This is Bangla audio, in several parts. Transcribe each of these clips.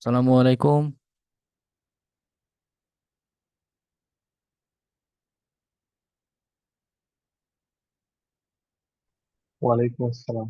সালামু আলাইকুম। ওয়ালাইকুম আসসালাম।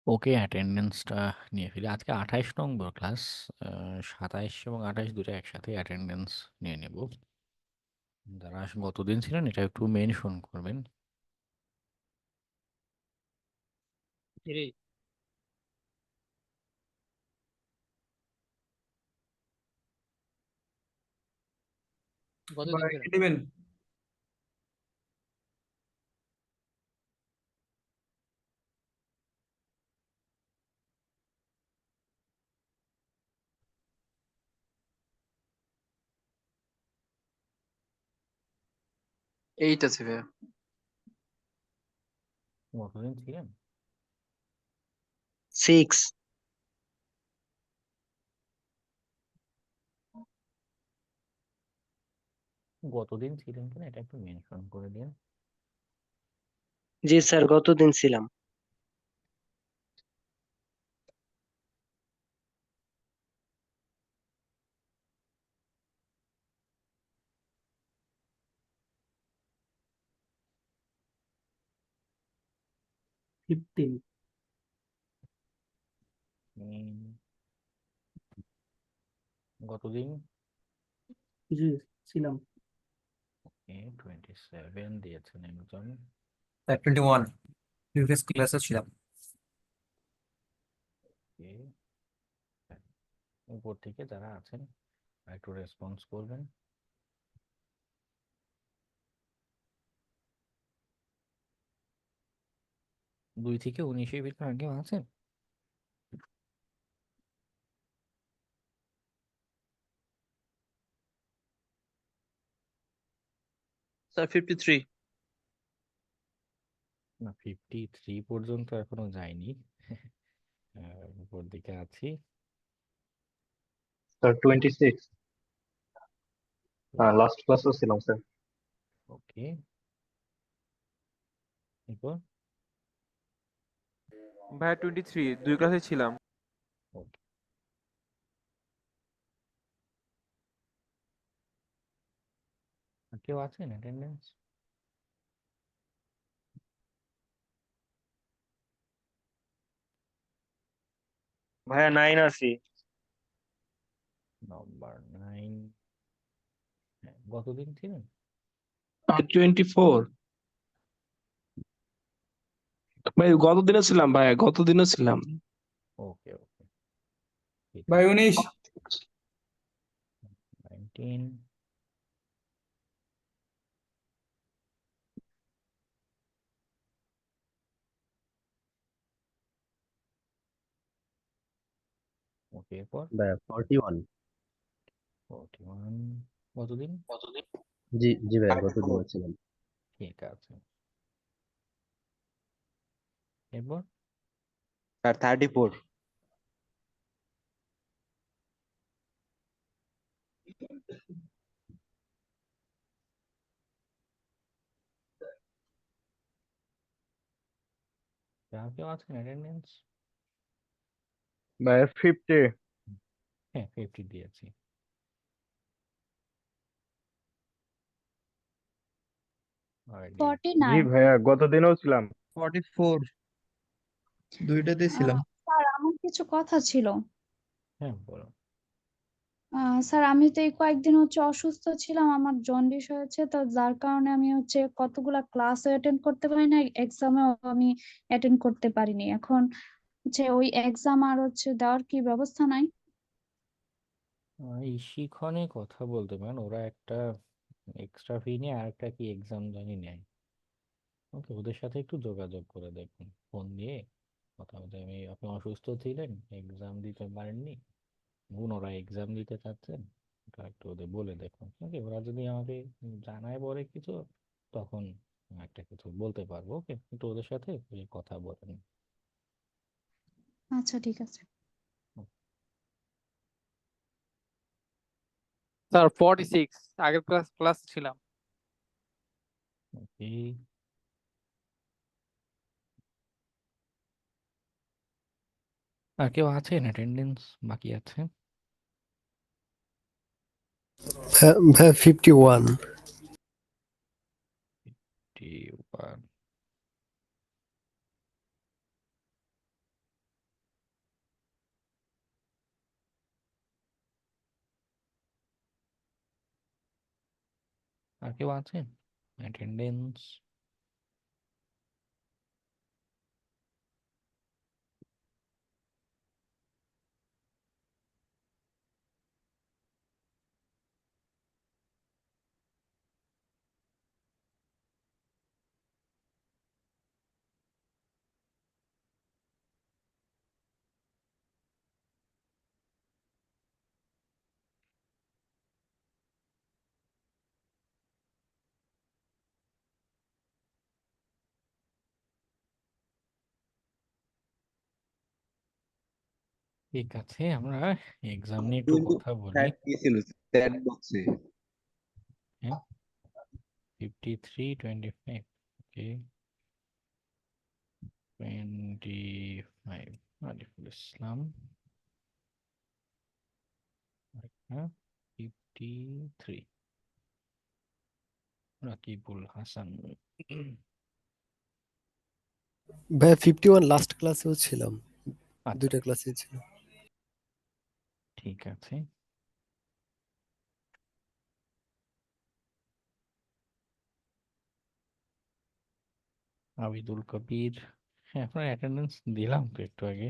ওকে, অ্যাটেন্ডেন্সটা নিয়ে ফেলি। আজকে 28 নম্বর ক্লাস। 27 এবং 28 দুটো একসাথে অ্যাটেন্ডেন্স নিয়ে নেব। যারা গতদিন ছিলেন এটা একটু মেনশন করবেন। কিরে, কতদিন ছিলেন? দিবেন। এইট আছে ভাইয়া। গতদিন ছিলেন? সিক্স। গতদিন ছিলেন কিনা এটা একটু মেনশন করে দিন। জি স্যার, গতদিন ছিলাম। ফিফটিন। গতদিন জি, ছিলাম। 27 দিয়েছেন একজন। 21 প্রিভিয়াস ক্লাসে ছিলাম। Okay, উপর থেকে যারা আছেন একটু রেসপন্স করবেন। 2 থেকে 19-এর ভিতরে আর কেউ আছেন? স্যার 53। না, 53 পর্যন্ত এখনো যায়নি। উপর দিকে আছি। স্যার 26। হ্যাঁ, লাস্ট ক্লাসও ছিলাম স্যার। ওকে, এরপর ভাইয়া 23 দুই ক্লাসে ছিলাম। ওকে। আর কেউ আছেন অ্যাটেন্ডেন্স? ভাইয়া 9 আছি। নাম্বার 9। গতদিন ছিলেন? 24 ভাই, গতদিনও ছিলাম ভাই, গতদিনও ছিলাম। ওকে ওকে, ঠিক ভাই আছে। 19। 19। ওকে, এরপর 41। 41। কতদিন? জি জি ভাইয়া গতদিন ছিলাম। ঠিক আছে, এরপর স্যার 34। আর কেউ আছেন অ্যাটেন্ডেন্স? ভাইয়া 50। হ্যাঁ, 50 দিয়েছি। Alright, dear. জি 49। ভাইয়া গতদিনও ছিলাম। 44 দুইটাতে ছিলাম। স্যার আমার কিছু কথা ছিল। হ্যাঁ, বলো। স্যার আমি তো এই কয়েকদিন অসুস্থ ছিলাম, আমার জন্ডিস হয়েছে, তো যার কারণে আমি কতগুলা ক্লাস অ্যাটেন্ড করতে পারি না, এক্সামেও আমি অ্যাটেন্ড করতে পারিনি। এখন ওই এক্সাম আর দেওয়ার কি ব্যবস্থা নাই? এই শিখনে কথা বলতে পারেন, ওরা একটা এক্সট্রা ফি নিয়ে আর একটা কি এক্সাম জানি নেয়। ওকে, ওদের সাথে একটু যোগাযোগ করে দেখুন ফোন দিয়ে কথা বলতে। আপনি অসুস্থ ছিলেন, এক্সাম দিতে পারেননি, ওরা এক্সাম দিতে চাচ্ছেন, এটা একটু ওদের বলে দেখুন। ওকে, ওরা যদি আমাকে জানায় পরে কিছু, তখন একটা কিছু বলতে পারবো। ওকে, একটু ওদের সাথে কথা বলেন। আচ্ছা ঠিক আছে। স্যার 46 আগের ক্লাস ছিলাম। ওকে, আর কেউ আছেন অ্যাটেন্ডেন্স বাকি আছে? ভাই 51। 51। আর কেউ আছেন অ্যাটেন্ডেন্স? ঠিক আছে, আমরা এক্সাম নিয়ে একটু কিন্তু কথা বলি। চ্যাট দিয়েছিল চ্যাট বক্সে। হ্যাঁ, 53, 25। ওকে, 25 আরিফুল ইসলাম। হ্যাঁ, 53 রাকিবুল হাসান। ভাই 51 লাস্ট ক্লাসেও ছিলাম, আচ্ছা, দুইটা ক্লাসে ছিল। ঠিক আছে। আবিদুল কবির। হ্যাঁ, আপনার অ্যাটেন্ডেন্স দিলাম তো একটু আগে।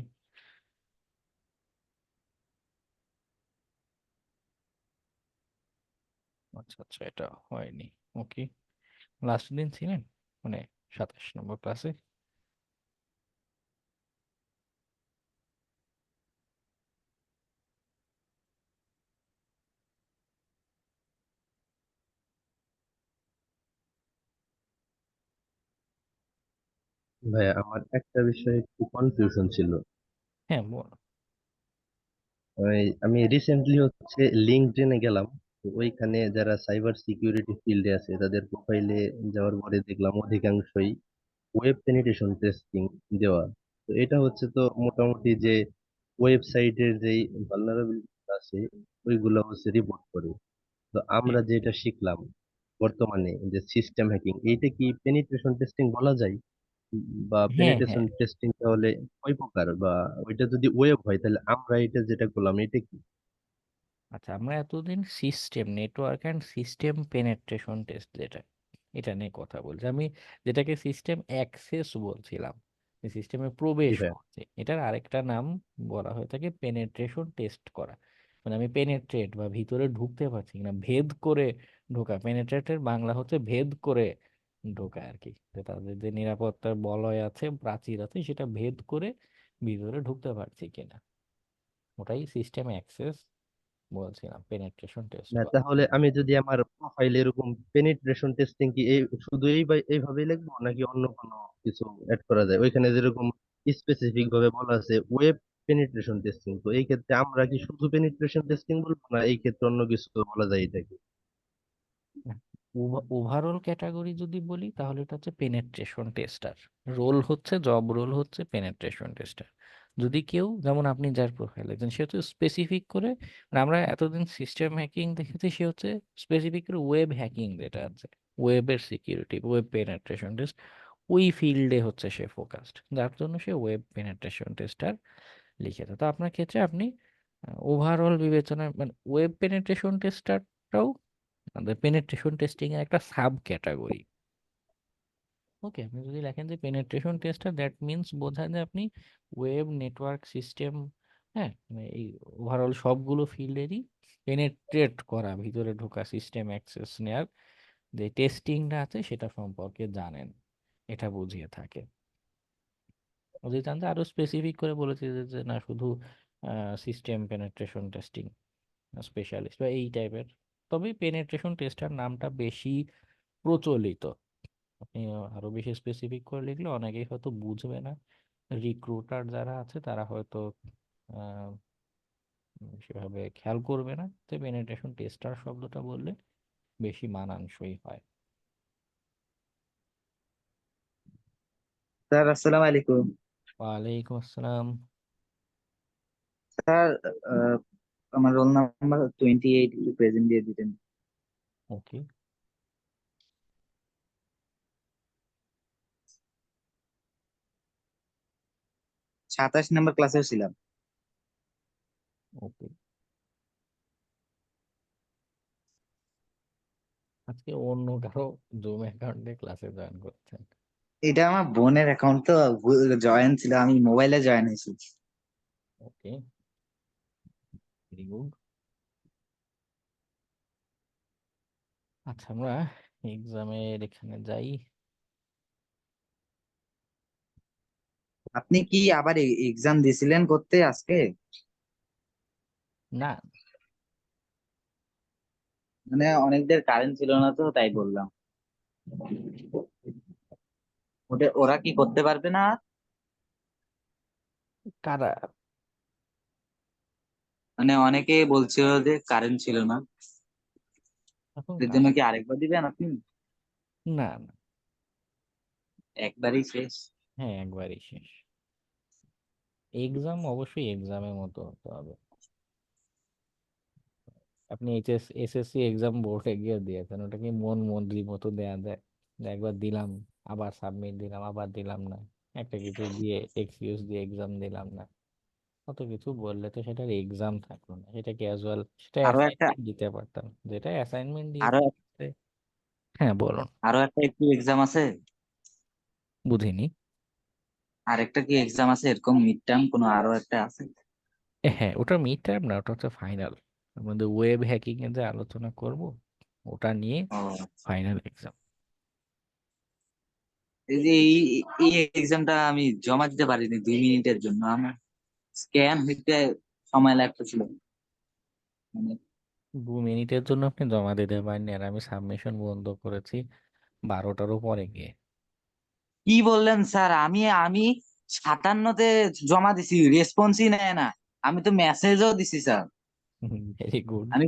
আচ্ছা আচ্ছা, এটা হয়নি। ওকে, লাস্ট দিন ছিলেন মানে 27 নম্বর ক্লাসে? ভাইয়া আমার একটা বিষয়ে একটু কনফিউশন ছিল। হ্যাঁ বল। আমি রিসেন্টলি হচ্ছে লিঙ্কডইনে গেলাম। তো ওইখানে যারা সাইবার সিকিউরিটি ফিল্ডে আছে তাদের প্রোফাইলে যাওয়ার পরে দেখলাম অধিকাংশই ওয়েব পেনিট্রেশন টেস্টিং দেওয়া। তো এটা হচ্ছে তো মোটামুটি যে ওয়েবসাইটের যেই ভালনারেবিলিটি আছে ওইগুলো হচ্ছে রিপোর্ট করে। তো আমরা যেটা শিখলাম বর্তমানে যে সিস্টেম হ্যাকিং, এইটা কি পেনিট্রেশন টেস্টিং বলা যায়? বা হ্যাঁ হ্যাঁ। পেনিট্রেশন টেস্টিং তাহলে কয় প্রকার, বা ওইটা যদি ওয়েব হয় তাহলে আমরা এটা যেটা করলাম এটা কি? আচ্ছা, আমরা এতদিন system network and system penetration test যেটা, এটা নিয়ে কথা বলছি আমি, যেটাকে সিস্টেম অ্যাক্সেস বলছিলাম, সিস্টেমে জি প্রবেশ ভাইয়া। করছে, এটার আরেকটা নাম বলা হয়ে থাকে পেনেট্রেশন টেস্ট করা। মানে আমি পেনেট্রেট বা ভিতরে ঢুকতে পারছি কিনা, ভেদ করে ঢোকা। পেনেট্রেটের বাংলা হচ্ছে ভেদ করে ঢোকা আর কি, যে তাদের যে নিরাপত্তার বলয় আছে, প্রাচীর আছে, সেটা ভেদ করে ভিতরে ঢুকতে পারছি কিনা, ওটাই সিস্টেম অ্যাক্সেস বলছিলাম, পেনেট্রেশন টেস্ট না, করা। তাহলে আমি যদি আমার প্রোফাইলে এরকম পেনিট্রেশন টেস্টিং কি এই শুধু এইভাবেই লিখবো, নাকি অন্য কোনো কিছু অ্যাড করা যায়? ওইখানে যেরকম স্পেসিফিক ভাবে বলা আছে ওয়েব পেনিট্রেশন টেস্টিং, তো এই ক্ষেত্রে আমরা কি শুধু পেনিট্রেশন টেস্টিং বলবো, না এই ক্ষেত্রে অন্য কিছু বলা যায় এটাকে? ওভারঅল ক্যাটাগরি যদি বলি তাহলে এটা হচ্ছে পেনেট্রেশন টেস্টার, রোল হচ্ছে, জব রোল হচ্ছে পেনেট্রেশন টেস্টার। যদি কেউ, যেমন আপনি যার প্রোফাইল দেখছেন, সে হচ্ছে স্পেসিফিক করে, মানে আমরা এতদিন সিস্টেম হ্যাকিং দেখেছি, সে হচ্ছে স্পেসিফিক করে ওয়েব হ্যাকিং যেটা আছে, ওয়েবের সিকিউরিটি, ওয়েব পেনেট্রেশন টেস্ট, ওই ফিল্ডে হচ্ছে সে ফোকাসড, যার জন্য সে ওয়েব পেনেট্রেশন টেস্টার লিখেছে। তো আপনার ক্ষেত্রে আপনি ওভারঅল বিবেচনায়, মানে ওয়েব পেনেট্রেশন টেস্টারটাও আমাদের পেনেট্রেশন টেস্টিং এর একটা সাব ক্যাটাগরি। ওকে, আপনি যদি লেখেন যে পেনেট্রেশন টেস্টার, দ্যাট মিন্স বোঝায় যে আপনি ওয়েব, নেটওয়ার্ক, সিস্টেম, হ্যাঁ, মানে এই ওভারঅল সবগুলো ফিল্ডেরই পেনেট্রেট করা, ভিতরে ঢোকা, সিস্টেম অ্যাক্সেস নেয়ার যে টেস্টিংটা আছে সেটা সম্পর্কে জানেন, এটা বুঝিয়ে থাকে। যদি চান যে আরো স্পেসিফিক করে বলেছি যে না, শুধু সিস্টেম পেনেট্রেশন টেস্টিং স্পেশালিস্ট বা এই টাইপের, তবে পেনেট্রেশন টেস্টার নামটা বেশি প্রচলিত। আপনি আরো বেশি স্পেসিফিক করে লিখলে অনেকেই হয়তো বুঝবে না, রিক্রুটার যারা আছে তারা হয়তো আহ, সেভাবে খেয়াল করবে না, তো পেনিট্রেশন টেস্টার শব্দটা বললে বেশি মানানসই হয়। স্যার আসসালামু আলাইকুম। ওয়ালাইকুম আসসালাম। স্যার, আহ, আমার রোল নাম্বার 28, একটু প্রেজেন্ট দিয়ে দিতেন। ওকে 27 নাম্বার ক্লাসেও ছিলাম। ওকে, আজকে অন্য কারো জুম অ্যাকাউন্টে ক্লাসে জয়েন করছেন? এটা আমার বোনের অ্যাকাউন্ট, তো জয়েন ছিল, আমি মোবাইলে জয়েন হয়েছি। ওকে, ভেরি গুড। আচ্ছা, আমরা এক্সামের এখানে যাই। আপনি কি আবার এক্সাম দিছিলেন করতে আজকে? না, মানে অনেকদের কারেন্ট ছিল না, তো তাই বললাম। ওরা কি করতে পারবে না? কারা? মানে অনেকে বলছিল যে কারেন্ট ছিল না, এখন এর জন্য কি আরেকবার দিবেন আপনি? না না, একবারই শেষ? হ্যাঁ একবারই শেষ। এক্সাম অবশ্যই এক্সামের মতো হতে হবে। আপনি এসএসসি এক্সাম বোর্ডে গিয়ে দিয়েছেন, ওটা কি মন মর্জি মতো দেয়া যায়? যে একবার দিলাম, আবার সাবমিট দিলাম, আবার দিলাম না, একটা কিছু দিয়ে এক্সকিউজ দিয়ে এক্সাম দিলাম না, কত কিছু বললে তো সেটার এক্সাম থাকলো না, সেটা ক্যাজুয়াল, সেটা আরো একটা অ্যাসাইনমেন্ট দিতে পারতাম, যেটা অ্যাসাইনমেন্ট আরো দিয়েছি। হ্যাঁ বলুন। আরো একটা একটু এক্সাম আছে। বুঝিনি। আরেকটা কি এক্সাম আছে এরকম মিড টার্ম, কোনো আরো একটা আছে? হ্যাঁ, ওটা মিড টার্ম না, ওটা হচ্ছে ফাইনাল। আমাদের ওয়েব হ্যাকিং এর যে আলোচনা করব, ওটা নিয়ে ও, ফাইনাল এক্সাম। এই যে এই এক্সামটা আমি জমা দিতে পারিনি 2 মিনিটের জন্য, আমার স্ক্যান হইতে সময় লাগতেছিল। মানে 2 মিনিটের জন্য আপনি জমা দিতে পারেননি, আর আমি সাবমিশন বন্ধ করেছি 12টারও পরে গিয়ে। কি বললেন স্যার? আমি আমি 57তে জমা দিছি, রেসপন্সই নেয় না। আমি তো মেসেজও দিছি স্যার। ভেরি গুড, আমি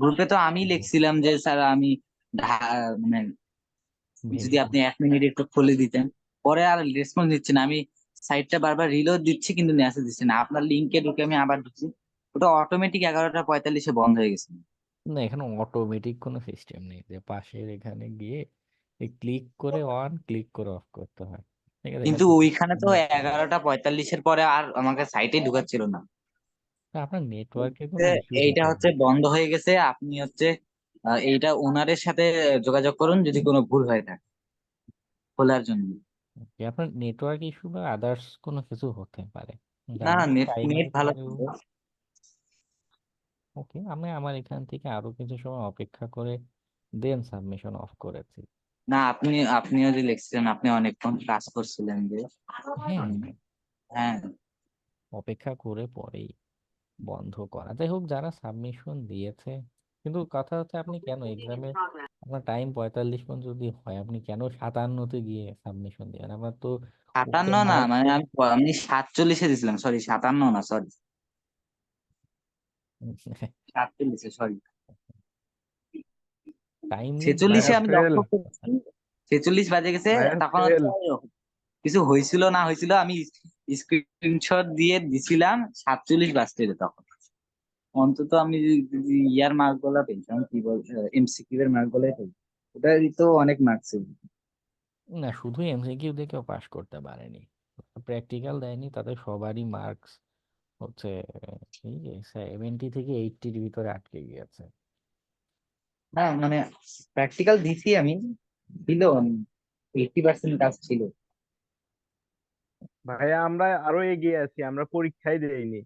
গ্রুপে তো আমি লিখছিলাম যে স্যার আমি মানে ভেরি যদি গুড। আপনি 1 মিনিট একটু খুলে দিতেন। পরে আর রেসপন্স দিচ্ছে না। আমি সাইটটা বারবার রিলোড দিচ্ছি কিন্তু মেসেজ দিচ্ছে না। আপনার লিঙ্কে ঢুকে আমি আবার ঢুকছি, ওটা অটোমেটিক 11টা 45-এ বন্ধ হয়ে গেছে। না, এখানে অটোমেটিক কোনো সিস্টেম নেই যে পাশের এখানে গিয়ে ক্লিক করে অন ক্লিক করে অফ করতে হয়। ঠিক আছে, কিন্তু এখানে ওইখানে তো 11টা 45-এর পরে আর আমাকে সাইটে ঢুকাচ্ছিল না। আপনার নেটওয়ার্কে কোনো ইস্যু এইটা হতে হচ্ছে পারে। বন্ধ হয়ে গেছে। আপনি হচ্ছে এইটা ওনারের সাথে যোগাযোগ করুন যদি কোনো ভুল হয়ে থাকে খোলার জন্য। আপনার নেটওয়ার্ক ইস্যু বা আদার্স কোনো কিছু হতে পারে, না, আপনি নেট নেট টাইমের ভালো পরেও। ছিল। ওকে, আমি আমার এখান থেকে আরো কিছু সময় অপেক্ষা করে দেন সাবমিশন অফ করেছি। না, আপনিও যে লিখছিলেন আপনি অনেকক্ষণ কাজ করছিলেন যে। হ্যাঁ, হ্যাঁ, অপেক্ষা করে পরেই বন্ধ করা। যাই হোক, যারা সাবমিশন দিয়েছে, কিন্তু কথা হচ্ছে আপনি কেন এক্সামে আপনার টাইম 45 মিনিট যদি হয়, আপনি কেন 57তে গিয়ে সাবমিশন দিবেন? আমার তো উচ্চ 57 না, মানে মার্কসের আমি 47-এ দিছিলাম, সরি 57 না, সরি 47-এ, সরি টাইম নিয়ে 46-এ ভাইয়া আমি ফেল, লক্ষ্য করছি। 46 বাজে গেছে, ভাইয়া তখন ফেল। হচ্ছে কিছু হয়েছিল না হয়েছিল আমি স্ক্রিনশট দিয়ে দিছিলাম 47 বাজতে তখন। অন্তত আমি যদি ইয়ার মার্ক গুলা পেয়েছিলাম, কি বল, এমসিকিউ এর মার্ক গুলাই পেয়েছি, ওটাই তো অনেক মার্কস ছিল। না, শুধু এমসিকিউ দিয়ে কেউ পাশ করতে পারেনি, প্র্যাকটিক্যাল দেয়নি, তাদের সবারই মার্কস হচ্ছে এই 70 থেকে 80-র ভিতরে আটকে গিয়েছে। না মানে প্র্যাকটিক্যাল দিছি আমি, ছিল 80% কাজ ছিল। ভাইয়া আমরা আরো এগিয়ে আছি, আমরা পরীক্ষাই দেইনি।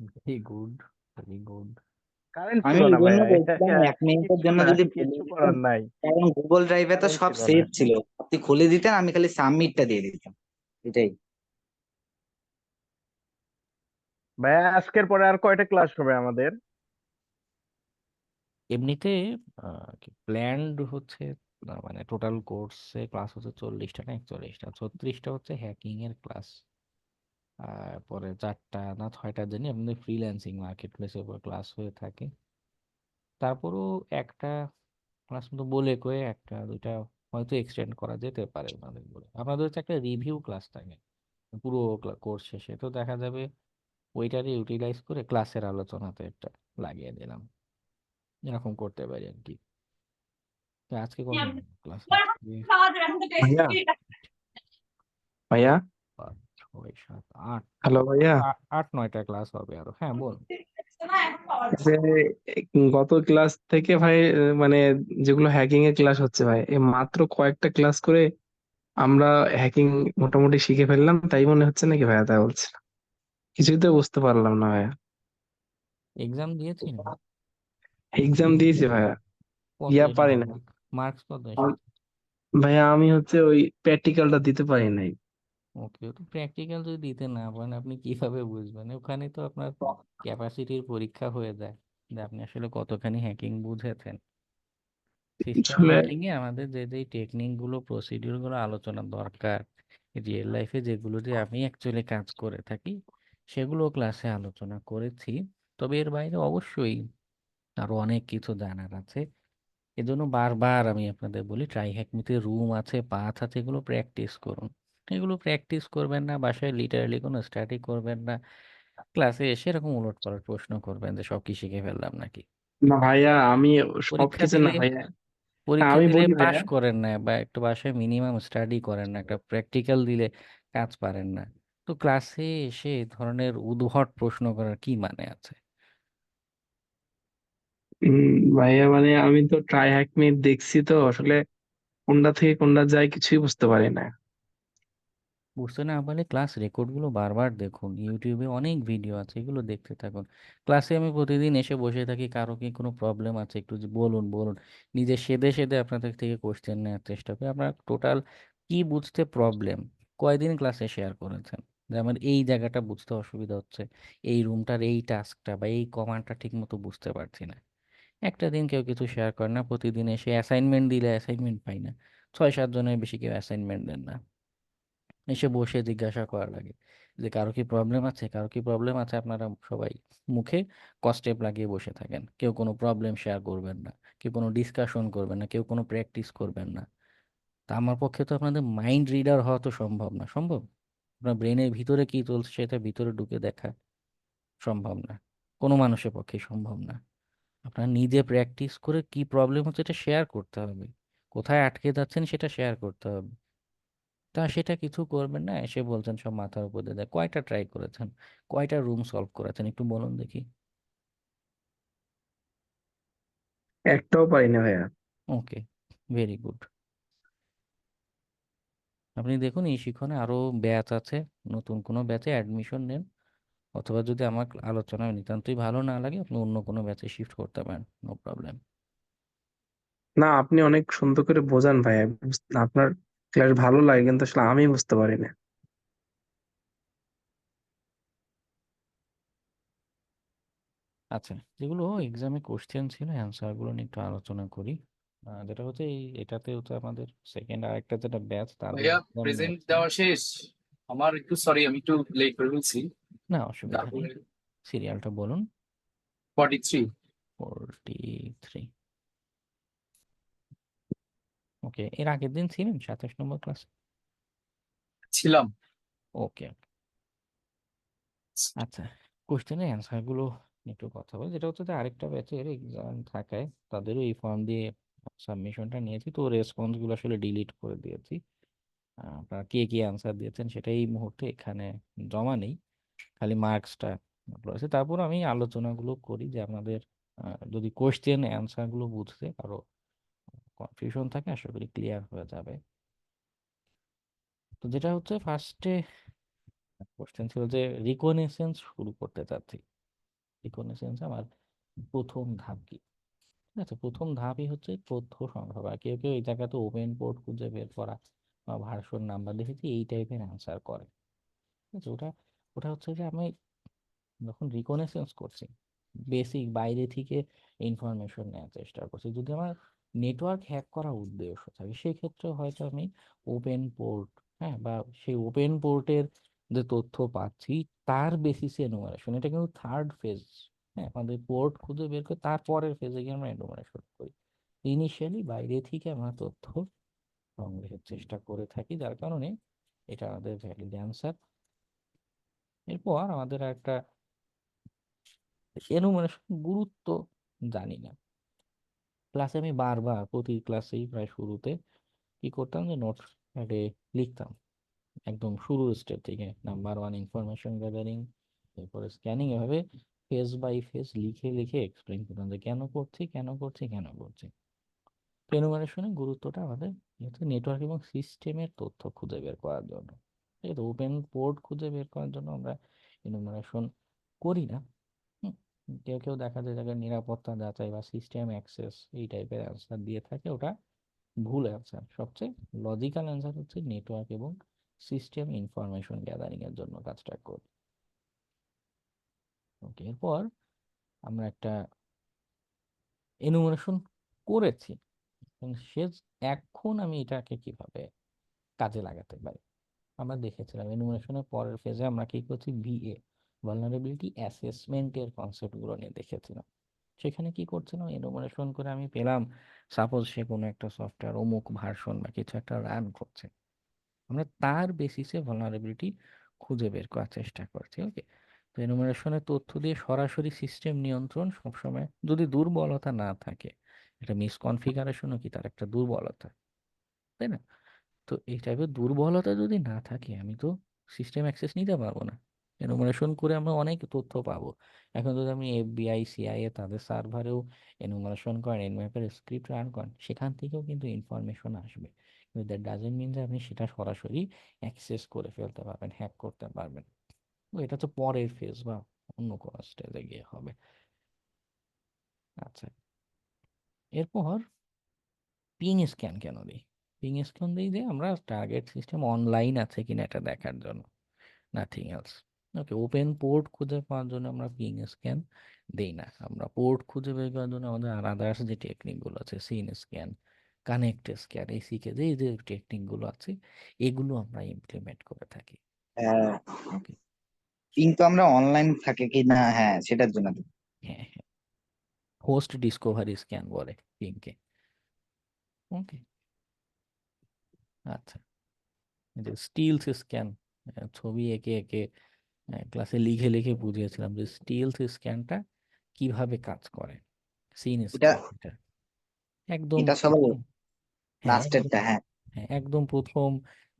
Very good, very good. Current আমি ছিল এই না জন্য ভাইয়া, এটা বলছিলাম 1 মিনিটের কিচ্ছু জন্য না, যদি খুলে কিচ্ছু দিতেন, করার নাই। কারণ গুগল ড্রাইভে তো কারেন্ট সব ছিল না। সেভ ছিল। আপনি খুলে দিতেন, আমি খালি সাবমিটটা দিয়ে দিতাম, এটাই। ভাইয়া আজকের পরে আর কয়টা ক্লাস হবে আমাদের? এমনিতে প্ল্যান্ড হচ্ছে মানে টোটাল কোর্সে ক্লাস হচ্ছে 40টা না 41টা, 36টা হচ্ছে হ্যাকিং এর ক্লাস। আর পরে 4টা না 6টা জানি আপনাদের ফ্রিল্যান্সিং মার্কেট প্লেসের উপর ক্লাস হয়ে থাকে। তারপরও একটা ক্লাস মতো বলে কয়ে একটা দুইটা হয়তো এক্সটেন্ড করা যেতে পারে ওনাদের বলে। আপনাদের হচ্ছে একটা রিভিউ ক্লাস থাকে পুরো কোর্স শেষে, তো দেখা যাবে ওইটারে ইউটিলাইজ করে ক্লাসের আলোচনাতে একটা লাগিয়ে দিলাম, এরকম করতে পারি আর কি। তো আজকে কখন ক্লাস? আজকে ভাইয়া, ভাইয়া, 5, 6, 7, 8, হ্যালো ভাইয়া। 8, 9টা ক্লাস হবে আরো। হ্যাঁ, বল। যে গত ক্লাস থেকে ভাই, মানে যেগুলো হ্যাকিং এর ক্লাস হচ্ছে ভাই, এই মাত্র কয়েকটা ক্লাস করে আমরা হ্যাকিং মোটামুটি শিখে ফেললাম, তাই মনে হচ্ছে নাকি ভাইয়া? তাই বলছে, কিছুই তো বুঝতে পারলাম না ভাইয়া। এক্সাম দিয়েছেন? এক্সাম দিয়েছি ভাইয়া, কত ইয়া পারি এসেছে না। মার্কস কত আম- এসেছে? ভাইয়া আমি হচ্ছে ওই প্র্যাকটিক্যালটা দিতে পারি নাই। ওকে, তো প্র্যাকটিক্যাল যদি দিতে না পারেন আপনি কিভাবে বুঝবেন? ওখানে তো আপনার ক্যাপাসিটির পরীক্ষা হয়ে যায় যে আপনি আসলে কতখানি হ্যাকিং বুঝেছেন। সিস্টেম আসলে হ্যাকিং এ আমাদের যে যে টেকনিক গুলো প্রসিডিউর গুলো আলোচনা দরকার, রিয়েল লাইফে যেগুলো যে আমি অ্যাকচুয়ালি কাজ করে থাকি সেগুলো ক্লাসে আলোচনা করেছি। তবে এর বাইরে অবশ্যই আরো অনেক কিছু জানার আছে। এজন্য বারবার আমি আপনাদের বলি, ট্রাই হ্যাকমিতে রুম আছে, পাথ আছে, এগুলো প্র্যাকটিস করুন। এগুলো প্র্যাকটিস করবেন না, বাসায় লিটারালি কোনো স্টাডি করবেন না, ক্লাসে এসে এরকম উলটপালট প্রশ্ন করবেন যে সব কি শিখে ফেললাম নাকি। না ভাইয়া, আমি পরীক্ষা সবকিছু না দিলে ভাইয়া। পরীক্ষা আমি দিলে বলি পাশ ভাইয়া, করেন না, বা একটু বাসায় মিনিমাম স্টাডি করেন না, একটা প্র্যাকটিক্যাল দিলে কাজ পারেন না, তো ক্লাসে এসে এই ধরনের উদ্ভট প্রশ্ন করার কি মানে আছে? ভাইয়া মানে আমি তো ট্রাই হ্যাক মি দেখছি, তো আসলে কোনটা থেকে কোনটা যায় কিছুই বুঝতে পারি না। বুঝতে না পারলে ক্লাস রেকর্ডগুলো বারবার দেখুন, ইউটিউবে অনেক ভিডিও আছে, এগুলো দেখতে থাকুন। ক্লাসে আমি প্রতিদিন এসে বসে থাকি, কারো কি কোনো প্রবলেম আছে একটু যে বলুন বলুন, নিজে সেধে সেধে আপনাদের থেকে কোশ্চেন নেওয়ার চেষ্টা করি। আপনার টোটাল কি বুঝতে প্রবলেম কয়দিন ক্লাসে শেয়ার করেছেন যে আমার এই জায়গাটা বুঝতে অসুবিধা হচ্ছে, এই রুমটার এই টাস্কটা বা এই কমান্ডটা ঠিক মতো বুঝতে পারছি না। একটা দিন কেউ কিছু শেয়ার করে না, প্রতিদিন এসে অ্যাসাইনমেন্ট দিলে অ্যাসাইনমেন্ট পাই না, 6-7 জনের বেশি কেউ অ্যাসাইনমেন্ট দেন না। এসে বসে জিজ্ঞাসা করা লাগে যে কারো কি প্রবলেম আছে, কারো কি প্রবলেম আছে। আপনারা সবাই মুখে কস্টেপ লাগিয়ে বসে থাকেন, কেউ কোনো প্রবলেম শেয়ার করবেন না, কেউ কোনো ডিসকাশন করবেন না, কেউ কোনো প্র্যাকটিস করবেন না। তা আমার পক্ষে তো আপনাদের মাইন্ড রিডার হওয়া তো সম্ভব না। সম্ভব? আপনার ব্রেনের ভিতরে কি চলছে সেটা ভিতরে ঢুকে দেখা সম্ভব না, কোনো মানুষের পক্ষে সম্ভব না। আপনার নিজে প্র্যাকটিস করে কি প্রবলেম হচ্ছে এটা শেয়ার করতে হবে, কোথায় আটকে যাচ্ছেন সেটা শেয়ার করতে হবে। তা সেটা কিছু করবেন না, এসে বলছেন সব মাথার উপর দিয়ে দেয়। কয়টা ট্রাই করেছেন, কয়টা রুম সলভ করেছেন একটু বলুন দেখি। একটাও পারি না ভাইয়া। ওকে, ভেরি গুড। আপনি দেখুন এই শিক্ষণে আরো ব্যাচ আছে, নতুন কোনো ব্যাচে অ্যাডমিশন নেন, অথবা যদি আমার আলোচনা নিতান্তই ভালো না লাগে আপনি অন্য কোনো ব্যাচে শিফট করতে পারেন, নো প্রবলেম। না, আপনি অনেক সুন্দর করে বোঝান ভাইয়া, আপনার ক্লাস ভালো লাগে, কিন্তু আসলে আমি বুঝতে পারি না। আচ্ছা, যেগুলো এক্সামে কোশ্চেন ছিল অ্যান্সারগুলো নিয়ে একটু আলোচনা করি। যেটা হচ্ছে এটাতে হচ্ছে আমাদের সেকেন্ড আরেকটা যেটা ব্যাচ তাদের ভাইয়া exam প্রেজেন্ট নিয়েছে। দেওয়া শেষ। আমার একটু সরি, আমি একটু লেট করে ফেলছি। না অসুবিধা নেই, তারপরে সিরিয়ালটা বলুন। 43 43। ওকে, এর আগের দিন ছিলেন 27 নম্বর ক্লাস? ছিলাম। ওকে। আচ্ছা, কোশ্চেনের অ্যান্সারগুলো একটু কথা বলি। যেটা হচ্ছে যে আরেকটা ব্যাচের এক্সাম থাকায় তাদেরও এই ফর্ম দিয়ে সাবমিশনটা নিয়েছি, তো রেসপন্সগুলো আসলে ডিলিট করে দিয়েছি। আপনারা কে কি অ্যান্সার দিয়েছেন সেটা এই মুহূর্তে এখানে জমা নেই, খালি মার্কসটা রয়েছে। তারপর আমি আলোচনাগুলো করি যে আপনাদের যদি কোশ্চেন অ্যান্সারগুলো বুঝতে আরো কনফিউশন থাকে আশা করি ক্লিয়ার হয়ে যাবে। তো যেটা হচ্ছে ফার্স্টে কোশ্চেন ছিল যে রিকগনিশন শুরু করতে চাচ্ছি। রিকগনিশন আমার প্রথম ধাপ কি? ঠিক আছে, প্রথম ধাপই হচ্ছে তথ্য সংগ্রহ করা। কেউ কেউ এই জায়গাতে ওপেন পোর্ট খুঁজে বের করা বা ভার্সন নাম্বার দেখেছি এই টাইপের অ্যান্সার করে। ঠিক আছে, ওটা ওটা হচ্ছে যে আমি যখন রিকনেসেন্স করছি বেসিক বাইরে থেকে ইনফরমেশন নেওয়ার চেষ্টা করছি, যদি আমার নেটওয়ার্ক হ্যাক করা উদ্দেশ্য থাকে সেই ক্ষেত্রে হয়তো আমি ওপেন পোর্ট, হ্যাঁ, বা সেই ওপেন পোর্টের যে তথ্য পাচ্ছি তার বেসিসে এনুমারেশন, এটা কিন্তু থার্ড ফেজ। হ্যাঁ, আমাদের পোর্ট খুঁজে বের করে তারপরের ফেজে গিয়ে আমরা এনুমারেশন করি। ইনিশিয়ালি বাইরে থেকে আমরা তথ্য সংগ্রহের চেষ্টা করে থাকি, যার কারণে এটা আমাদের ভ্যালিড অ্যান্সার। এরপর আমাদের একটা এনুমারেশন গুরুত্ব জানি না। ক্লাসে আমি বারবার প্রতি ক্লাসেই প্রায় শুরুতে কি করতাম যে নোট প্যাডে লিখতাম একদম শুরুর স্টেপ থেকে, নাম্বার ওয়ান ইনফরমেশন গ্যাদারিং, এরপরে স্ক্যানিং, এভাবে ফেজ বাই ফেজ লিখে লিখে এক্সপ্লেন করতাম যে কেন করছি কেন করছি কেন করছি। তো এনুমারেশনের গুরুত্বটা আমাদের যেহেতু নেটওয়ার্ক এবং সিস্টেমের তথ্য খুঁজে বের করার জন্য, ঠিক আছে, ওপেন পোর্ট খুঁজে বের করার জন্য আমরা এনুমারেশন করি না। হুম, কেউ কেউ দেখা যায় যাদের নিরাপত্তা যাচাই বা সিস্টেম অ্যাক্সেস এই টাইপের অ্যান্সার দিয়ে থাকে, ওটা ভুল অ্যান্সার। সবচেয়ে লজিক্যাল অ্যান্সার হচ্ছে নেটওয়ার্ক এবং সিস্টেম ইনফরমেশন গ্যাদারিং এর জন্য কাজটা করি। ওকে, এরপর আমরা একটা এনুমারেশন করেছি, শেষ এখন আমি এটাকে কিভাবে কাজে লাগাতে পারি। আমরা দেখেছিলাম এনুমারেশনের পরের ফেজে আমরা কি করছি, ভিএ ভালনারেবিলিটি অ্যাসেসমেন্টের কনসেপ্টগুলো নিয়ে দেখেছিলাম। সেখানে কি করছিলাম, এনুমারেশন করে আমি পেলাম সাপোজ সে কোনো একটা সফটওয়্যার অমুক ভার্সন বা কিছু একটা রান করছে, আমরা তার বেসিসে ভালনারেবিলিটি খুঁজে বের করার চেষ্টা করছি। ওকে, তো এনুমারেশনের তথ্য দিয়ে সরাসরি সিস্টেম নিয়ন্ত্রণ সবসময় যদি দুর্বলতা না থাকে, এটা মিসকনফিগারেশনও কি তার একটা দুর্বলতা, তাই না? তো এই টাইপের দুর্বলতা যদি না থাকে আমি তো সিস্টেম অ্যাক্সেস নিতে পারবো না। এনুমারেশন করে আমরা অনেক তথ্য পাবো। এখন যদি আপনি এফবিআই সিআইএ তাদের সার্ভারেও এনুমারেশন করেন, এনম্যাপের স্ক্রিপ্ট রান করেন, সেখান থেকেও কিন্তু ইনফরমেশন আসবে, কিন্তু দ্যাট ডাজেন্ট মিন যে আপনি সেটা সরাসরি অ্যাক্সেস করে ফেলতে পারবেন, হ্যাক করতে পারবেন। তো এটা তো পরের ফেজ বা অন্য কোনো স্টেজে গিয়ে হবে। আচ্ছা, এরপর পিং স্ক্যান কেন দিই? পিং স্ক্যান দিই যে আমরা টার্গেট সিস্টেম অনলাইন আছে কিনা এটা দেখার জন্য, নাথিং এলস। ওকে, ওপেন পোর্ট খুঁজে পাওয়ার জন্য আমরা পিং স্ক্যান দেই না। আমরা পোর্ট খুঁজে বের করার জন্য আমাদের আর আদার্স যে টেকনিকগুলো আছে, সিন স্ক্যান, কানেক্ট স্ক্যান, এসিকে এই যে টেকনিক গুলো আছে এগুলো আমরা ইমপ্লিমেন্ট করে থাকি। ওকে, কিন্তু আমরা অনলাইন থাকে কি না, হ্যাঁ সেটার জন্য তো। হ্যাঁ হ্যাঁ, হোস্ট ডিসকভারি স্ক্যান বলে পিংকে। ওকে, আচ্ছা, স্টিলস স্ক্যান, ছবি এঁকে এঁকে ক্লাসে লিখে লিখে বুঝিয়েছিলাম যে স্টিলস স্ক্যানটা কিভাবে কাজ করে। সিন এটা স্ক্যান, এটা একদম এটা সবার প্রথম, হ্যাঁ একদম, লাস্টেরটা, হ্যাঁ। হ্যাঁ একদম প্রথম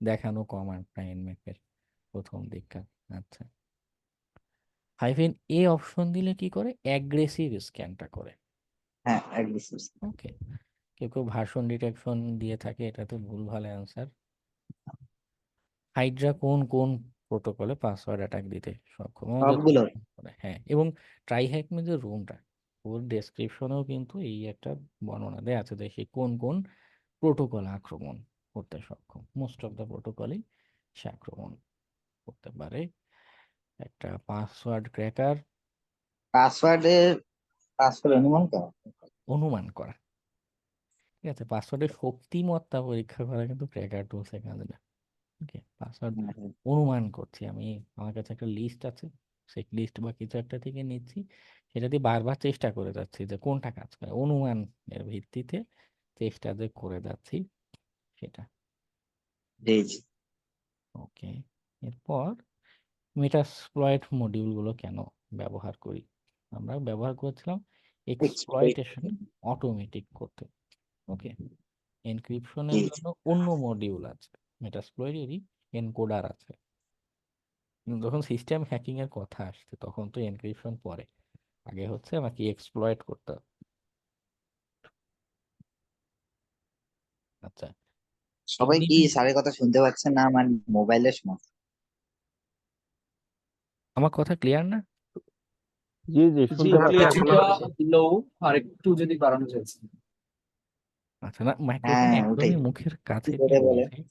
দেখানো কমান্ডটা এনম্যাপের প্রথম দিককার। আচ্ছা, হাইফেন এ অপশন দিলে কি করে, অ্যাগ্রেসিভ স্ক্যানটা করে। হ্যাঁ একদম। ওকে, কেউ কেউ ভার্সন ডিটেকশন দিয়ে থাকে, এটা তো ভুলভাল অ্যান্সার। হাইড্রা কোন কোন প্রোটোকলে পাসওয়ার্ড অ্যাটাক দিতে সক্ষম, আমাদের তো সবগুলো। হ্যাঁ, এবং ট্রাই হ্যাকমে যে রুমটা, ওর ডেসক্রিপশনেও কিন্তু এই একটা বর্ণনা দেওয়া আছে যে সে কোন কোন প্রোটোকল আক্রমণ করতে সক্ষম। মোস্ট অফ দ্য প্রোটোকলই সে আক্রমণ করতে পারে। একটা পাসওয়ার্ড ক্র্যাকার, পাসওয়ার্ড অনুমান করা। অনুমান করা, ঠিক আছে, পাসওয়ার্ডের শক্তিমত্তা পরীক্ষা করা কিন্তু ক্র্যাকার টুলসে কাজে না। ওকে, পাসওয়ার্ড অনুমান করছি আমি, আমার কাছে একটা লিস্ট আছে, সেই লিস্ট বা কিছু একটা থেকে নিচ্ছি, সেটা দিয়ে বারবার চেষ্টা করে যাচ্ছি যে কোনটা কাজ করে, অনুমানের ভিত্তিতে চেষ্টা যে করে যাচ্ছি সেটা। জি জি। ওকে, এরপর মেটাস্প্লয়েট মডিউলগুলো কেন ব্যবহার করি, আমরা ব্যবহার করেছিলাম এক্সপ্লয়টেশন অটোমেটিক করতে। ওকে, এনক্রিপশনের জি জি। জন্য অন্য মডিউল আছে, মেটাস্প্লয়েটেরই এনকোডার আছে। যখন সিস্টেম হ্যাকিং এর কথা আসছে তখন তো এনক্রিপশন পরে, আগে হচ্ছে আমাকে এক্সপ্লয়েট করতে হবে। আচ্ছা, সবাই কি এগ্রিমেন্ট, স্যারের কথা শুনতে পাচ্ছেন না আমার মোবাইলের সমস্যা? আমার কথা ক্লিয়ার না? জি জি, জি শুনতে পাচ্ছি, ক্লিয়ার, এখনো লো, আর একটু যদি বাড়ানো যায়। আচ্ছা, না মাইক্রোফোন হ্যাঁ ওটাই। একদমই মুখের কি কাছে করে নিয়ে বলে? বলছি।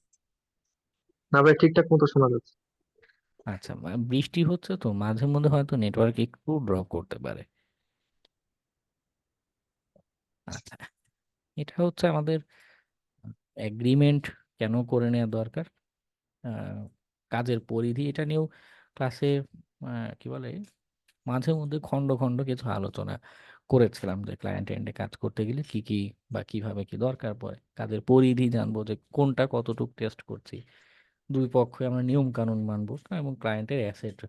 না ভাই, ঠিকঠাক মতো শোনা যাচ্ছে। আচ্ছা, বৃষ্টি হচ্ছে তো মাঝে মধ্যে হয়তো নেটওয়ার্ক একটু ড্রপ করতে পারে। আচ্ছা, এটা হচ্ছে আমাদের এগ্রিমেন্ট কেন করে নেওয়া দরকার, আহ, কাজের পরিধি, এটা নিয়েও ক্লাসে কি বলে মাঝে মধ্যে খন্ড খন্ড কিছু আলোচনা করেছিলাম যে ক্লায়েন্ট এন্ডে কাজ করতে গেলে কি কি বা কিভাবে কি দরকার পড়ে, কাজের পরিধি জানবো যে কোনটা কতটুকু টেস্ট করছি, দুই পক্ষে আমরা নিয়ম কানুন মানবো এবং ক্লায়েন্টের অ্যাসেট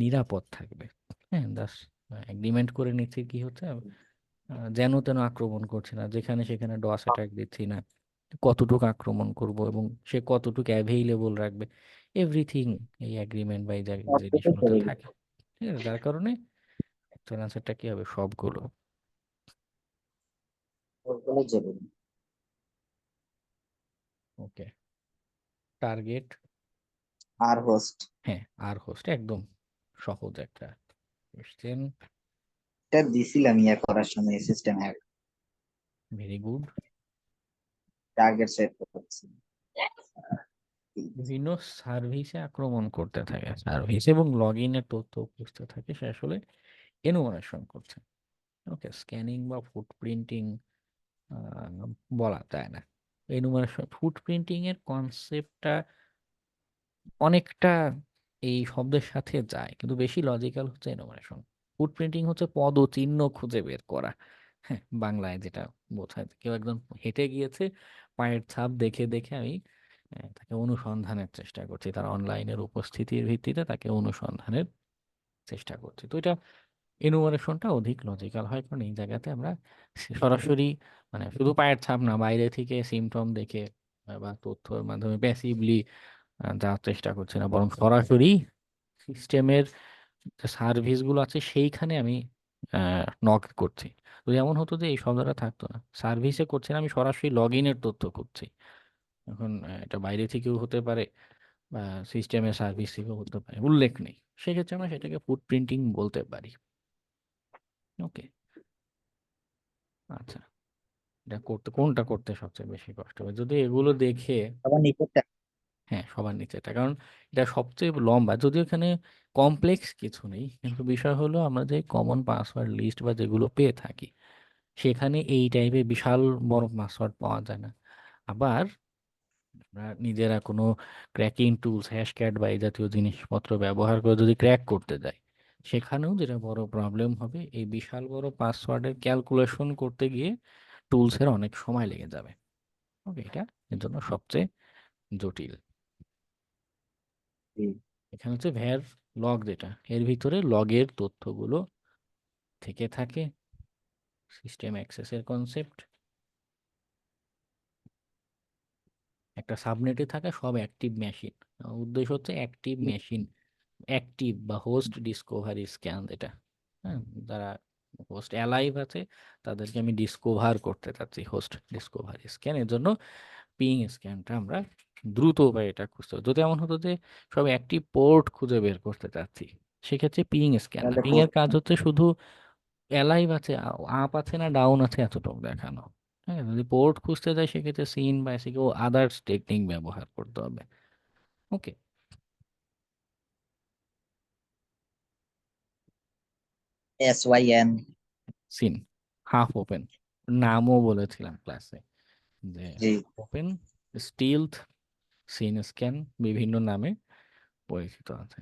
নিরাপদ থাকবে। হ্যাঁ, দাস এগ্রিমেন্ট করে নিচ্ছি কি হচ্ছে, যেন তেন আক্রমণ করছি না, যেখানে সেখানে ডস অ্যাটাক দিচ্ছি না, কতটুকু আক্রমণ করব এবং সে কতটুকু অ্যাভেইলেবল রাখবে, এভরিথিং এই এগ্রিমেন্ট বা এই সবকিছু জিনিসগুলোতে জরুরি। থাকে। ঠিক আছে, যার কারণে অ্যাকচুয়াল অ্যান্সারটা কি হবে, সবগুলো। সবগুলো জরুরি। ওকে, টার্গেট, আর হোস্ট, হ্যাঁ আর হোস্ট একদম সহজ একটা কোশ্চেন। এটা দিছিলাম ইয়া করার সময় system hack very good. Target set করছি। বিভিন্ন সার্ভিসে আক্রমণ করতে থাকে, সার্ভিস এবং লগ ইনের তথ্য উপস্থিত থাকে, সে আসলে এনুমারেশন করছে। ওকে, স্ক্যানিং বা ফুটপ্রিন্টিং বলা যায় না। এনুমারেশন, ফুটপ্রিন্টিং এর কনসেপ্টটা অনেকটা এই শব্দের সাথে যায়, কিন্তু বেশি লজিক্যাল হচ্ছে এনুমারেশন। ফুটপ্রিন্টিং হচ্ছে পদচিহ্ন খুঁজে বের করা। হ্যাঁ, বাংলায় যেটা বোঝায় যে কেউ একদম হেঁটে গিয়েছে, পায়ের ছাপ দেখে দেখে আমি তাকে অনুসন্ধানের চেষ্টা করছি, তার অনলাইনের উপস্থিতির ভিত্তিতে তাকে অনুসন্ধানের চেষ্টা করছি। তো এটা এনুমারেশনটা অধিক লজিক্যাল হয়, কারণ এই জায়গাতে আমরা সরাসরি মানে শুধু পায়ের ছাপ না, বাইরে থেকে সিমটম দেখে বা তথ্যের মাধ্যমে প্যাসিভলি যাওয়ার চেষ্টা করছি না, বরং সরাসরি সিস্টেমের যে সার্ভিসগুলো আছে সেইখানে আমি নক করছি। তো যেমন হতো যে এই শব্দটা থাকতো না, সার্ভিসে করছি না, আমি সরাসরি লগ ইনের তথ্য খুঁজছি। এখন এটা বাইরে থেকেও হতে পারে বা সিস্টেমের সার্ভিস থেকেও হতে পারে, উল্লেখ নেই, সেক্ষেত্রে আমরা সেটাকে ফুটপ্রিন্টিং বলতে পারি। ওকে, আচ্ছা, এটা করতে কোনটা করতে সবচেয়ে বেশি কষ্ট হবে যদি এগুলো দেখে, আবার নিচেরটা। হ্যাঁ সবার নিচেটা, কারণ এটা সবচেয়ে লম্বা, যদিও এখানে কমপ্লেক্স কিছু নেই, কিন্তু বিষয় হলো আমরা যে কমন পাসওয়ার্ড লিস্ট বা যেগুলো পেয়ে থাকি সেখানে এই টাইপের বিশাল বড় পাসওয়ার্ড পাওয়া যায় না। আবার আমরা নিজেরা কোনো ক্র্যাকিং টুলস হ্যাশক্যাট বা এই জাতীয় জিনিসপত্র ব্যবহার করে যদি ক্র্যাক করতে যাই, সেখানেও যেটা বড় প্রবলেম হবে, এই বিশাল বড় পাসওয়ার্ডের ক্যালকুলেশন করতে গিয়ে টুলসের অনেক সময় লেগে যাবে। ওকে, এটা এর জন্য সবচেয়ে জটিল। জি। এখানে হচ্ছে ভ্যার লগ, যেটা এর ভিতরে লগের তথ্যগুলো থেকে থাকে, সিস্টেম অ্যাক্সেসের কনসেপ্ট, একটা সাবনেটে থাকা সব অ্যাক্টিভ মেশিন। উদ্দেশ্য হচ্ছে অ্যাক্টিভ মেশিন, অ্যাক্টিভ বা হোস্ট ডিসকভারি স্ক্যান, যেটা হ্যাঁ, যারা হোস্ট অ্যালাইভ আছে তাদেরকে আমি ডিসকভার করতে চাচ্ছি, হোস্ট ডিসকভারি স্ক্যান। এর জন্য পিং স্ক্যানটা আমরা দ্রুত উপায়ে এটা খুঁজতে হবে। যদি এমন হতো যে সব অ্যাক্টিভ পোর্ট খুঁজে বের করতে চাচ্ছি, সেক্ষেত্রে পিং স্ক্যান না, তাহলে পিং এর কাজ হচ্ছে শুধু অ্যালাইভ আছে, আপ আছে না ডাউন আছে এতটুকু দেখানো। হ্যাঁ, যদি পোর্ট খুঁজতে যায় সেক্ষেত্রে সিন বা এসিকে ও আদার্স টেকনিক ব্যবহার করতে হবে। ওকে, SYN। সিন হাফ ওপেন, নামও বলেছিলাম ক্লাসে যে জি। ওপেন, স্টিলথ, সিন স্ক্যান বিভিন্ন নামে পরিচিত আছে।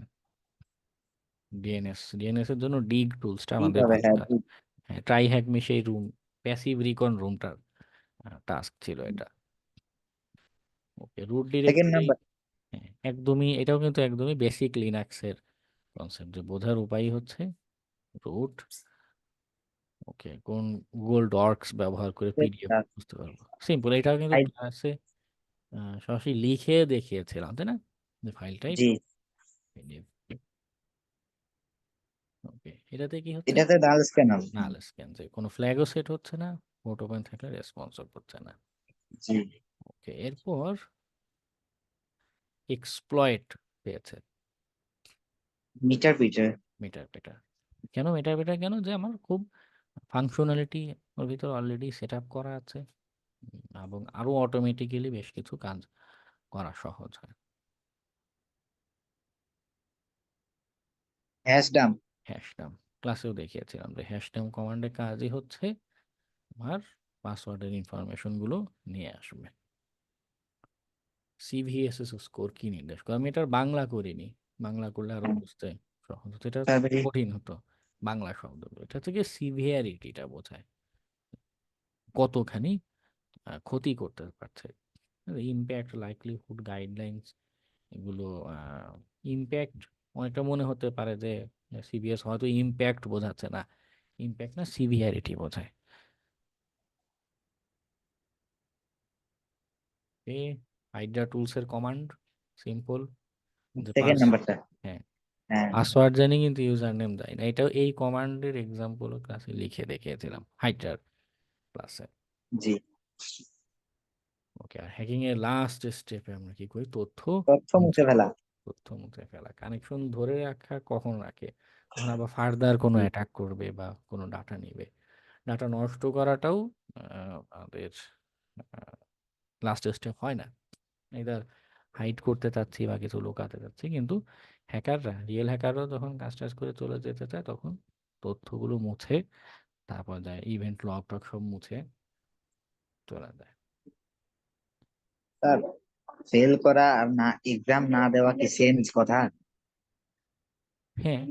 ডিএনএস এর জন্য ডিগ টুলসটা আমাদের এইভাবে, ভালো হ্যাঁ। কাজ। হ্যাঁ, ট্রাই হ্যাক মি সেই রুম, প্যাসিভ রিকন রুমটার টাস্ক ছিল এটা। ওকে, রুট সেকেন্ড ডিরেক্টরি, নাম্বার। একদমই এটাও কিন্তু একদমই বেসিক লিনাক্সের কনসেপ্ট, যে বোঝার উপায় হচ্ছে রুট। ওকে, কোন গুগল ডক্স ব্যবহার করে পিডিএফ বুঝতে পারবো, সিম্পল। এটাও কিন্তু ক্লাসে সরাসরি লিখে দেখিয়েছিলাম, তাই না, যে ফাইল টাইপ জি। পিডিএফ। ওকে, এটাতে কি হচ্ছে, এটাতে ডাল স্ক্যান হবে। নাল স্ক্যান, যে কোনো ফ্ল্যাগও সেট হচ্ছে না, পোর্ট ওপেন থাকলে রেসপন্সও করছে না। জি। ওকে, এরপর এক্সপ্লয়েট পেয়েছে মিটার পিটার। মিটার পেটার। কেন মিটার পেটার, কেন যে আমার খুব ফাংশনালিটি ওর ভিতরে অলরেডি সেট আপ করা আছে, এবং আরো অটোমেটিক্যালি বেশ কিছু কাজ করা সহজ হয়। হ্যাশডাম। হ্যাশডাম ক্লাসেও দেখিয়েছিলাম যে হ্যাশডাম কমান্ডের কাজই হচ্ছে আমার পাসওয়ার্ডের ইনফরমেশন গুলো নিয়ে আসবে। সিভিএসএস স্কোর কি নির্দেশ করে, আমি এটার বাংলা করিনি, বাংলা করলে আরো বুঝতে সহজ হতো, এটা তারপরে কঠিন হতো বাংলা শব্দগুলো। এটা থেকে সিভিয়ারিটিটা বোঝায় কতখানি ক্ষতি করতে পারছে, ইম্প্যাক্ট, লাইকলিহুড, গাইডলাইন্স, এগুলো ইম্প্যাক্ট অনেকটা মনে হতে পারে যে সিভিএস হয়তো ইম্প্যাক্ট বোঝাচ্ছে না, ইম্প্যাক্ট না, সিভিয়ারিটি বোঝায়। এ হাইড্রা টুলস এর কমান্ড সিম্পল, যে সেকেন্ড পাস, নাম্বারটা। হ্যাঁ, হ্যাঁ। পাসওয়ার্ড জানি কিন্তু ইউজার নেম জানি না, এটাও এই কমান্ডের এক্সাম্পল ক্লাসে লিখে দেখিয়েছিলাম হাইড্রার ক্লাসে। জি। ওকে, আর হ্যাকিং এর লাস্ট স্টেপে আমরা কি করি, তথ্য তথ্য মুছে মুছে ফেলা। তথ্য মুছে ফেলা, কানেকশন ধরে রাখা কখন রাখে, যখন আবার ফার্দার কোনো অ্যাটাক করবে বা কোনো ডাটা নিবে। ডাটা নষ্ট করাটাও আমাদের লাস্ট স্টেপ হয় না, এদের হাইড করতে চাচ্ছি বা কিছু লুকাতে চাচ্ছি, কিন্তু হ্যাকাররা, রিয়েল হ্যাকাররা যখন কাজ টাজ করে চলে যেতে চায় তখন তথ্যগুলো মুছে তারপর যায়, ইভেন্ট লগ টগ সব মুছে চলে যায়। স্যার, ফেল করা আর না এক্সাম না দেওয়া কি সেম কথা? হ্যাঁ,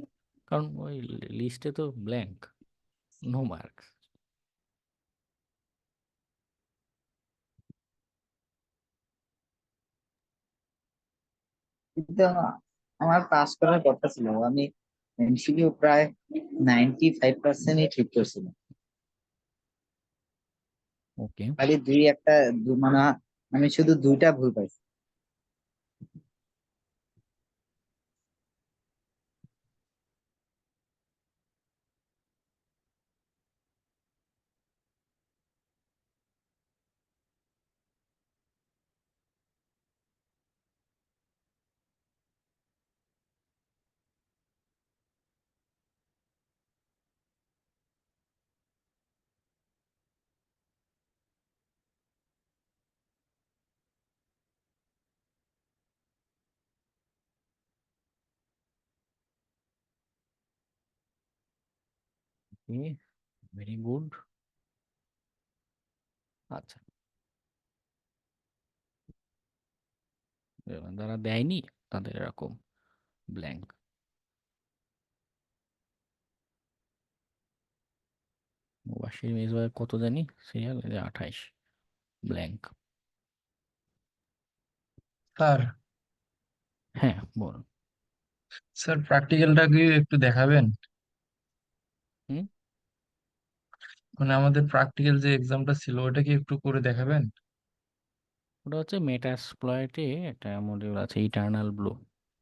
কারণ ওই লিস্টে তো ব্ল্যাঙ্ক, নো মার্ক। কিন্তু আমার পাস করার কথা ছিল, আমি এমসিকিউ প্রায় 95%ই ঠিক করছিলাম। ওকে, খালি দুই একটা মানে আমি শুধু দুইটা ভুল পাইছি। Very good. আচ্ছা, যারা দেয়নি তাদের এরকম ব্ল্যাঙ্ক। মুবাশির মিসবাহ কত জানি সিরিয়াল 28 ব্ল্যাঙ্ক। স্যার হ্যাঁ বলুন। স্যার প্র্যাকটিক্যালটা কি একটু দেখাবেন? হুম। মানে আমাদের প্র্যাকটিক্যাল যে এক্সামটা ছিল ওটা কি একটু করে দেখাবেন? ওটা হচ্ছে মেটাস্প্লয়েটে একটা মডিউল আছে ইটার্নাল ব্লু,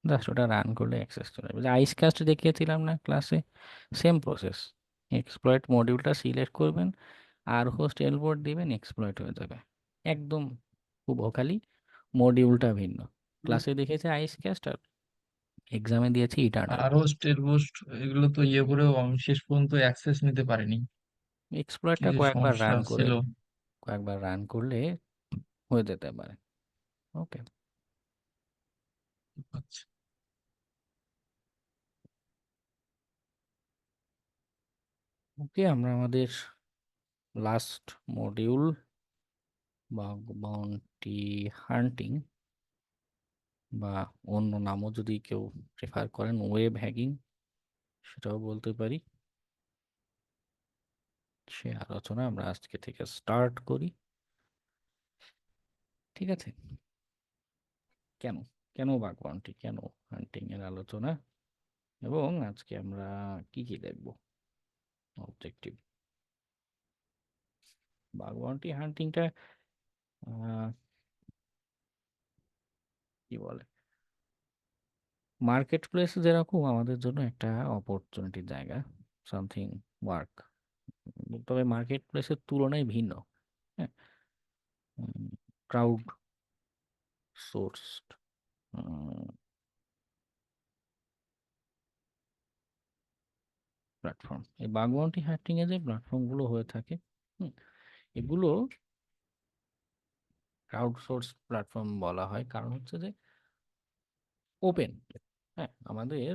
জাস্ট ওটা রান করলে অ্যাক্সেস চলে যাবে। যে আইস কাস্ট দেখিয়েছিলাম না ক্লাসে, সেম প্রসেস। এক্সপ্লয়েট মডিউলটা সিলেক্ট করবেন আর হোস্ট এলবোর্ড দিবেন, এক্সপ্লয়েট হয়ে যাবে একদম হুবহু, খালি মডিউলটা ভিন্ন। ক্লাসে দেখেছে আইস কাস্ট আর এক্সামে দিয়েছি ইটার্নাল আরো স্টেট পোস্ট এগুলো তো ইয়ে করেও আমি শেষ পর্যন্ত অ্যাক্সেস নিতে পারিনি, কি এক্সপ্লয়েটটা যে সমস্যা ছিল। কয়েকবার রান করলে হয়ে যেতে পারে। ওকে। আচ্ছা। ওকে, আমরা আমাদের লাস্ট মডিউল বাগ বাউন্টি হান্টিং, বা অন্য নামও যদি কেউ প্রেফার করেন ওয়েব হ্যাকিং সেটাও বলতে পারি, সে আলোচনা আমরা আজকে থেকে স্টার্ট করি। ঠিক আছে? কেন কেন বাগ বাউন্টি, কেন হান্টিং এর আলোচনা, এবং আজকে আমরা কি কি দেখব অবজেক্টিভ। বাগ বাউন্টি হান্টিংটা কি বলে, মার্কেট প্লেস যেরকম আমাদের জন্য একটা অপরচুনিটির জায়গা, সামথিং ওয়ার্ক, তবে মার্কেট প্লেসের তুলনায় ভিন্ন। হ্যাঁ, ক্রাউড সোর্সড প্ল্যাটফর্ম। এই বাগ বাউন্টি হান্টিং এ যে প্ল্যাটফর্মগুলো হয়ে থাকে, হুম, এগুলো ক্রাউড সোর্স প্ল্যাটফর্ম বলা হয় কারণ হচ্ছে যে ওপেন। হ্যাঁ, আমাদের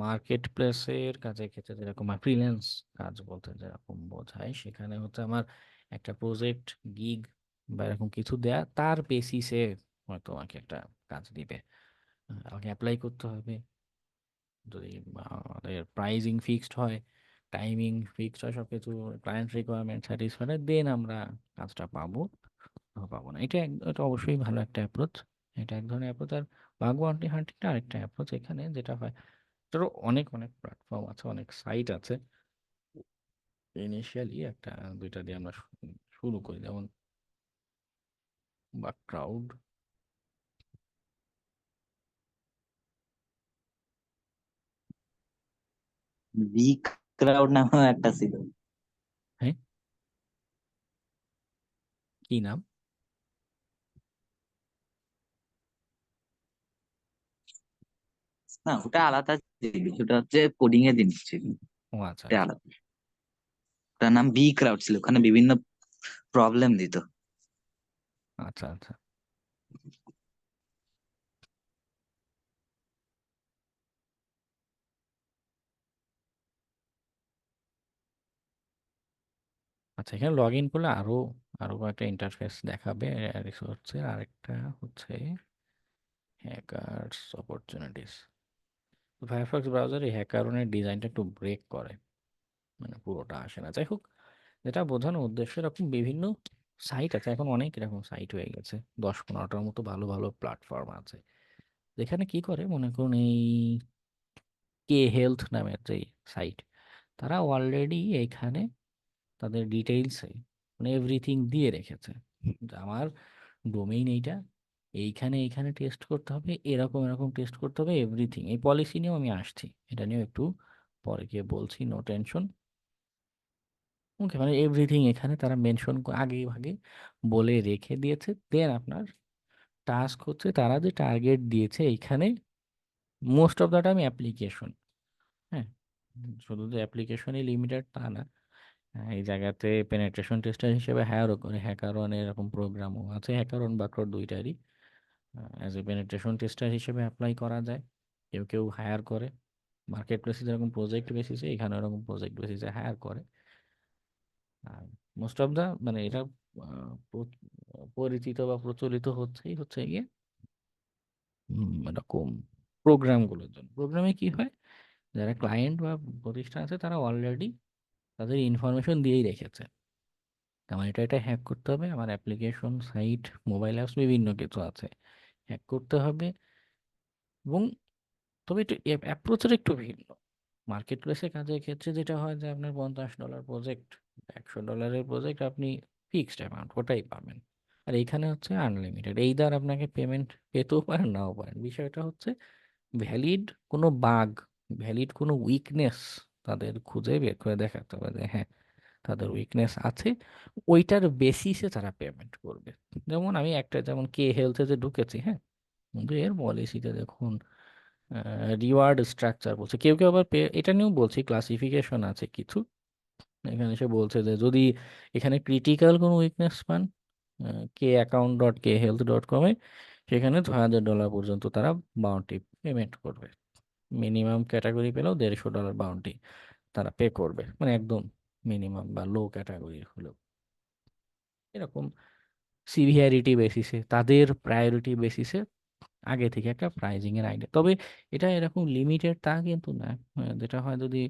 মার্কেট প্লেসের কাজের ক্ষেত্রে যেরকম ফ্রিল্যান্স কাজ বলতে যেরকম বোঝায়, সেখানে হচ্ছে আমার একটা প্রজেক্ট গিগ বা এরকম কিছু দেয়া, তার বেসিসে হয়তো আমাকে একটা কাজ দিবে, আমাকে অ্যাপ্লাই করতে হবে। যদি আমাদের প্রাইজিং ফিক্সড হয়, টাইমিং ফিক্সড হয়, সব কিছু ক্লায়েন্ট রিকোয়ারমেন্ট স্যাটিসফাইড হয়, দেন আমরা কাজটা পাবো বা পাবো না। এটা অবশ্যই ভালো একটা অ্যাপ্রোচ, এটা এক ধরনের অ্যাপ্রোচ। আর বাগ বাউন্টি হান্টিংটা আরেকটা অ্যাপ্রোচ, এখানে যেটা হয় ধরো অনেক অনেক প্ল্যাটফর্ম আছে, অনেক সাইট আছে, ইনিশিয়ালি একটা দুইটা দিয়ে আমরা শুরু করি, যেমন বা ক্রাউড, বিগ ক্রাউড নামেও একটা ছিল। হ্যাঁ কি নাম? না, ওটা আলাদা জিনিস, ওটা হচ্ছে কোডিং এর জিনিস ছিল, ও আচ্ছা এটা আচ্ছা আলাদা। ওটার নাম বি ক্রাউড ছিল, ওখানে বিভিন্ন প্রবলেম দিত। আচ্ছা আচ্ছা। আচ্ছা, এখানে লগ ইন করলে আরো আরো কয়েকটা ইন্টারফেস দেখাবে রিসোর্সের। আরেকটা হচ্ছে হ্যাকার্স অপরচুনিটিস। ফায়ারফক্স ব্রাউজারে হ্যাকারনের ডিজাইনটা একটু ব্রেক করে, মানে পুরোটা আসে না। যাই হোক, যেটা বোঝানোর উদ্দেশ্য, এরকম বিভিন্ন সাইট আছে, এখন অনেক এরকম সাইট হয়ে গেছে, 10-15টার মতো ভালো ভালো প্ল্যাটফর্ম আছে, যেখানে কি করে মনে করুন এই কে হেলথ নামের যে সাইট, তারা অলরেডি এইখানে তাদের ডিটেইলসে মানে এভরিথিং দিয়ে রেখেছে যে আমার ডোমেইন এইটা, এইখানে এইখানে টেস্ট করতে হবে, এরকম এরকম টেস্ট করতে হবে, এভরিথিং। এই পলিসি নিয়েও আমি আসছি, এটা নিয়েও একটু পরে গিয়ে বলছি, নো টেনশন। ওকে, মানে এভরিথিং এখানে তারা মেনশন আগে ভাগে বলে রেখে দিয়েছে। দেন আপনার টাস্ক হচ্ছে তারা যে টার্গেট দিয়েছে এইখানে, most of the time application. হ্যাঁ, শুধু যে অ্যাপ্লিকেশনই লিমিটেড তা না, এই জায়গাতে পেনেট্রেশন টেস্টার হিসেবে হায়ারও করে, হ্যাকারন এরকম প্রোগ্রামও আছে, হ্যাকারন বাকরন দুইটারই অ্যাজ এ পেনেট্রেশন টেস্টার হিসেবে অ্যাপ্লাই করা যায়। কেউ কেউ হায়ার করে মার্কেট প্লেসে যেরকম প্রজেক্ট বেসিসে, এখানে এরকম প্রজেক্ট বেসিসে হায়ার করে। আর মোস্ট অফ দা মানে এটা পরিচিত বা প্রচলিত হচ্ছে গিয়ে এরকম প্রোগ্রামগুলোর জন্য। প্রোগ্রামে কি হয়, যারা ক্লায়েন্ট বা প্রতিষ্ঠান আছে তারা অলরেডি তাদের ইনফরমেশন দিয়েই রেখেছে, আমার এটা হ্যাক করতে হবে, আমার অ্যাপ্লিকেশন, সাইট, মোবাইল অ্যাপস বিভিন্ন কিছু আছে, হ্যাক করতে হবে। এবং তবে একটু অ্যাপ্রোচের একটু ভিন্ন। মার্কেট প্লেসে কাজের ক্ষেত্রে যেটা হয় যে আপনার $50 প্রজেক্ট, $100 প্রজেক্ট, আপনি ফিক্সড অ্যামাউন্ট ওটাই পাবেন। আর এইখানে হচ্ছে আনলিমিটেড, এইদার আপনাকে পেমেন্ট পেতেও পারেন নাও পারেন। বিষয়টা হচ্ছে ভ্যালিড কোনো বাগ, ভ্যালিড কোনো উইকনেস তাদের খুঁজে বের করে দেখাতে হবে যে হ্যাঁ তাদের উইকনেস আছে, ওইটার বেসিসে তারা পেমেন্ট করবে। যেমন আমি একটা, যেমন কে হেলথে যে ঢুকেছি, হ্যাঁ, কিন্তু এর পলিসিতে দেখুন রিওয়ার্ড স্ট্রাকচার বলছে, কেউ কেউ আবার এটা নিয়েও বলছি ক্লাসিফিকেশন আছে কিছু। এখানে সে বলছে যে যদি এখানে ক্রিটিক্যাল কোনো উইকনেস পান kaccount.khealth.com-এ, সেখানে $6,000 পর্যন্ত তারা বাউন্টি পেমেন্ট করবে। মিনিমাম ক্যাটাগরি পেলেও $150 বাউন্টি তারা পে করবে, মানে একদম মিনিমাম বা লো ক্যাটাগরি হলেও। এরকম সিভিয়ারিটি বেসিসে, তাদের প্রায়োরিটি বেসিসে আগে থেকে একটা প্রাইজিং এর আইডিয়া। তবে এটা এরকম লিমিটেড তা কিন্তু না। যেটা হয় যদি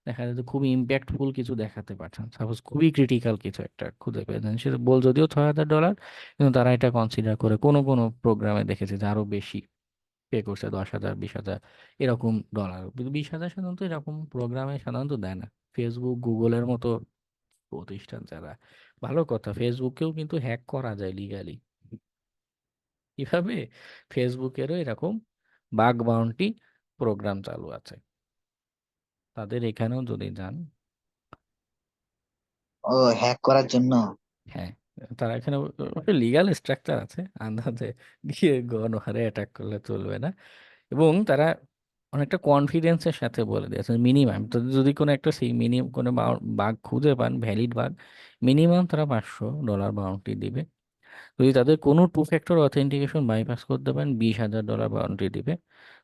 দেখা যায় যে খুবই ইম্প্যাক্টফুল কিছু দেখাতে পারছেন, সাপোজ খুবই ক্রিটিক্যাল কিছু একটা খুঁজে পেয়েছেন, সেটা বল যদিও $6,000, কিন্তু তারা এটা কনসিডার করে কোনো কোনো প্রোগ্রামে দেখেছে যে আরো বেশি পে করছে, 10,000, 20,000 এরকম ডলার। 20,000 সাধারণত এরকম প্রোগ্রামে সাধারণত দেয় না। ফেসবুক, গুগলের মতো প্রতিষ্ঠান যারা, ভালো কথা, ফেসবুকেও কিন্তু হ্যাক করা যায় লিগালি। কিভাবে? ফেসবুকেরও এরকম বাগ বাউন্টি প্রোগ্রাম চালু আছে, তাদের এখানেও যদি যান। ও, হ্যাক করার জন্য? হ্যাঁ, তারা এখানে লিগাল স্ট্রাকচার আছে, আন্দাজে গিয়ে গণহারে অ্যাটাক করলে চলবে না। এবং তারা অনেকটা কনফিডেন্সের সাথে বলে দিয়েছে মিনিমাম, তো যদি কোনো একটা সেই মিনিমাম কোনো বাগ খুঁজে পান, ভ্যালিড বাগ, মিনিমাম তারা $500 বাউন্টি দিবে। যদি তাদের কোনো টু ফ্যাক্টর অথেন্টিকেশন বাইপাস করতে পারেন, $20,000 বাউন্টি দিবে।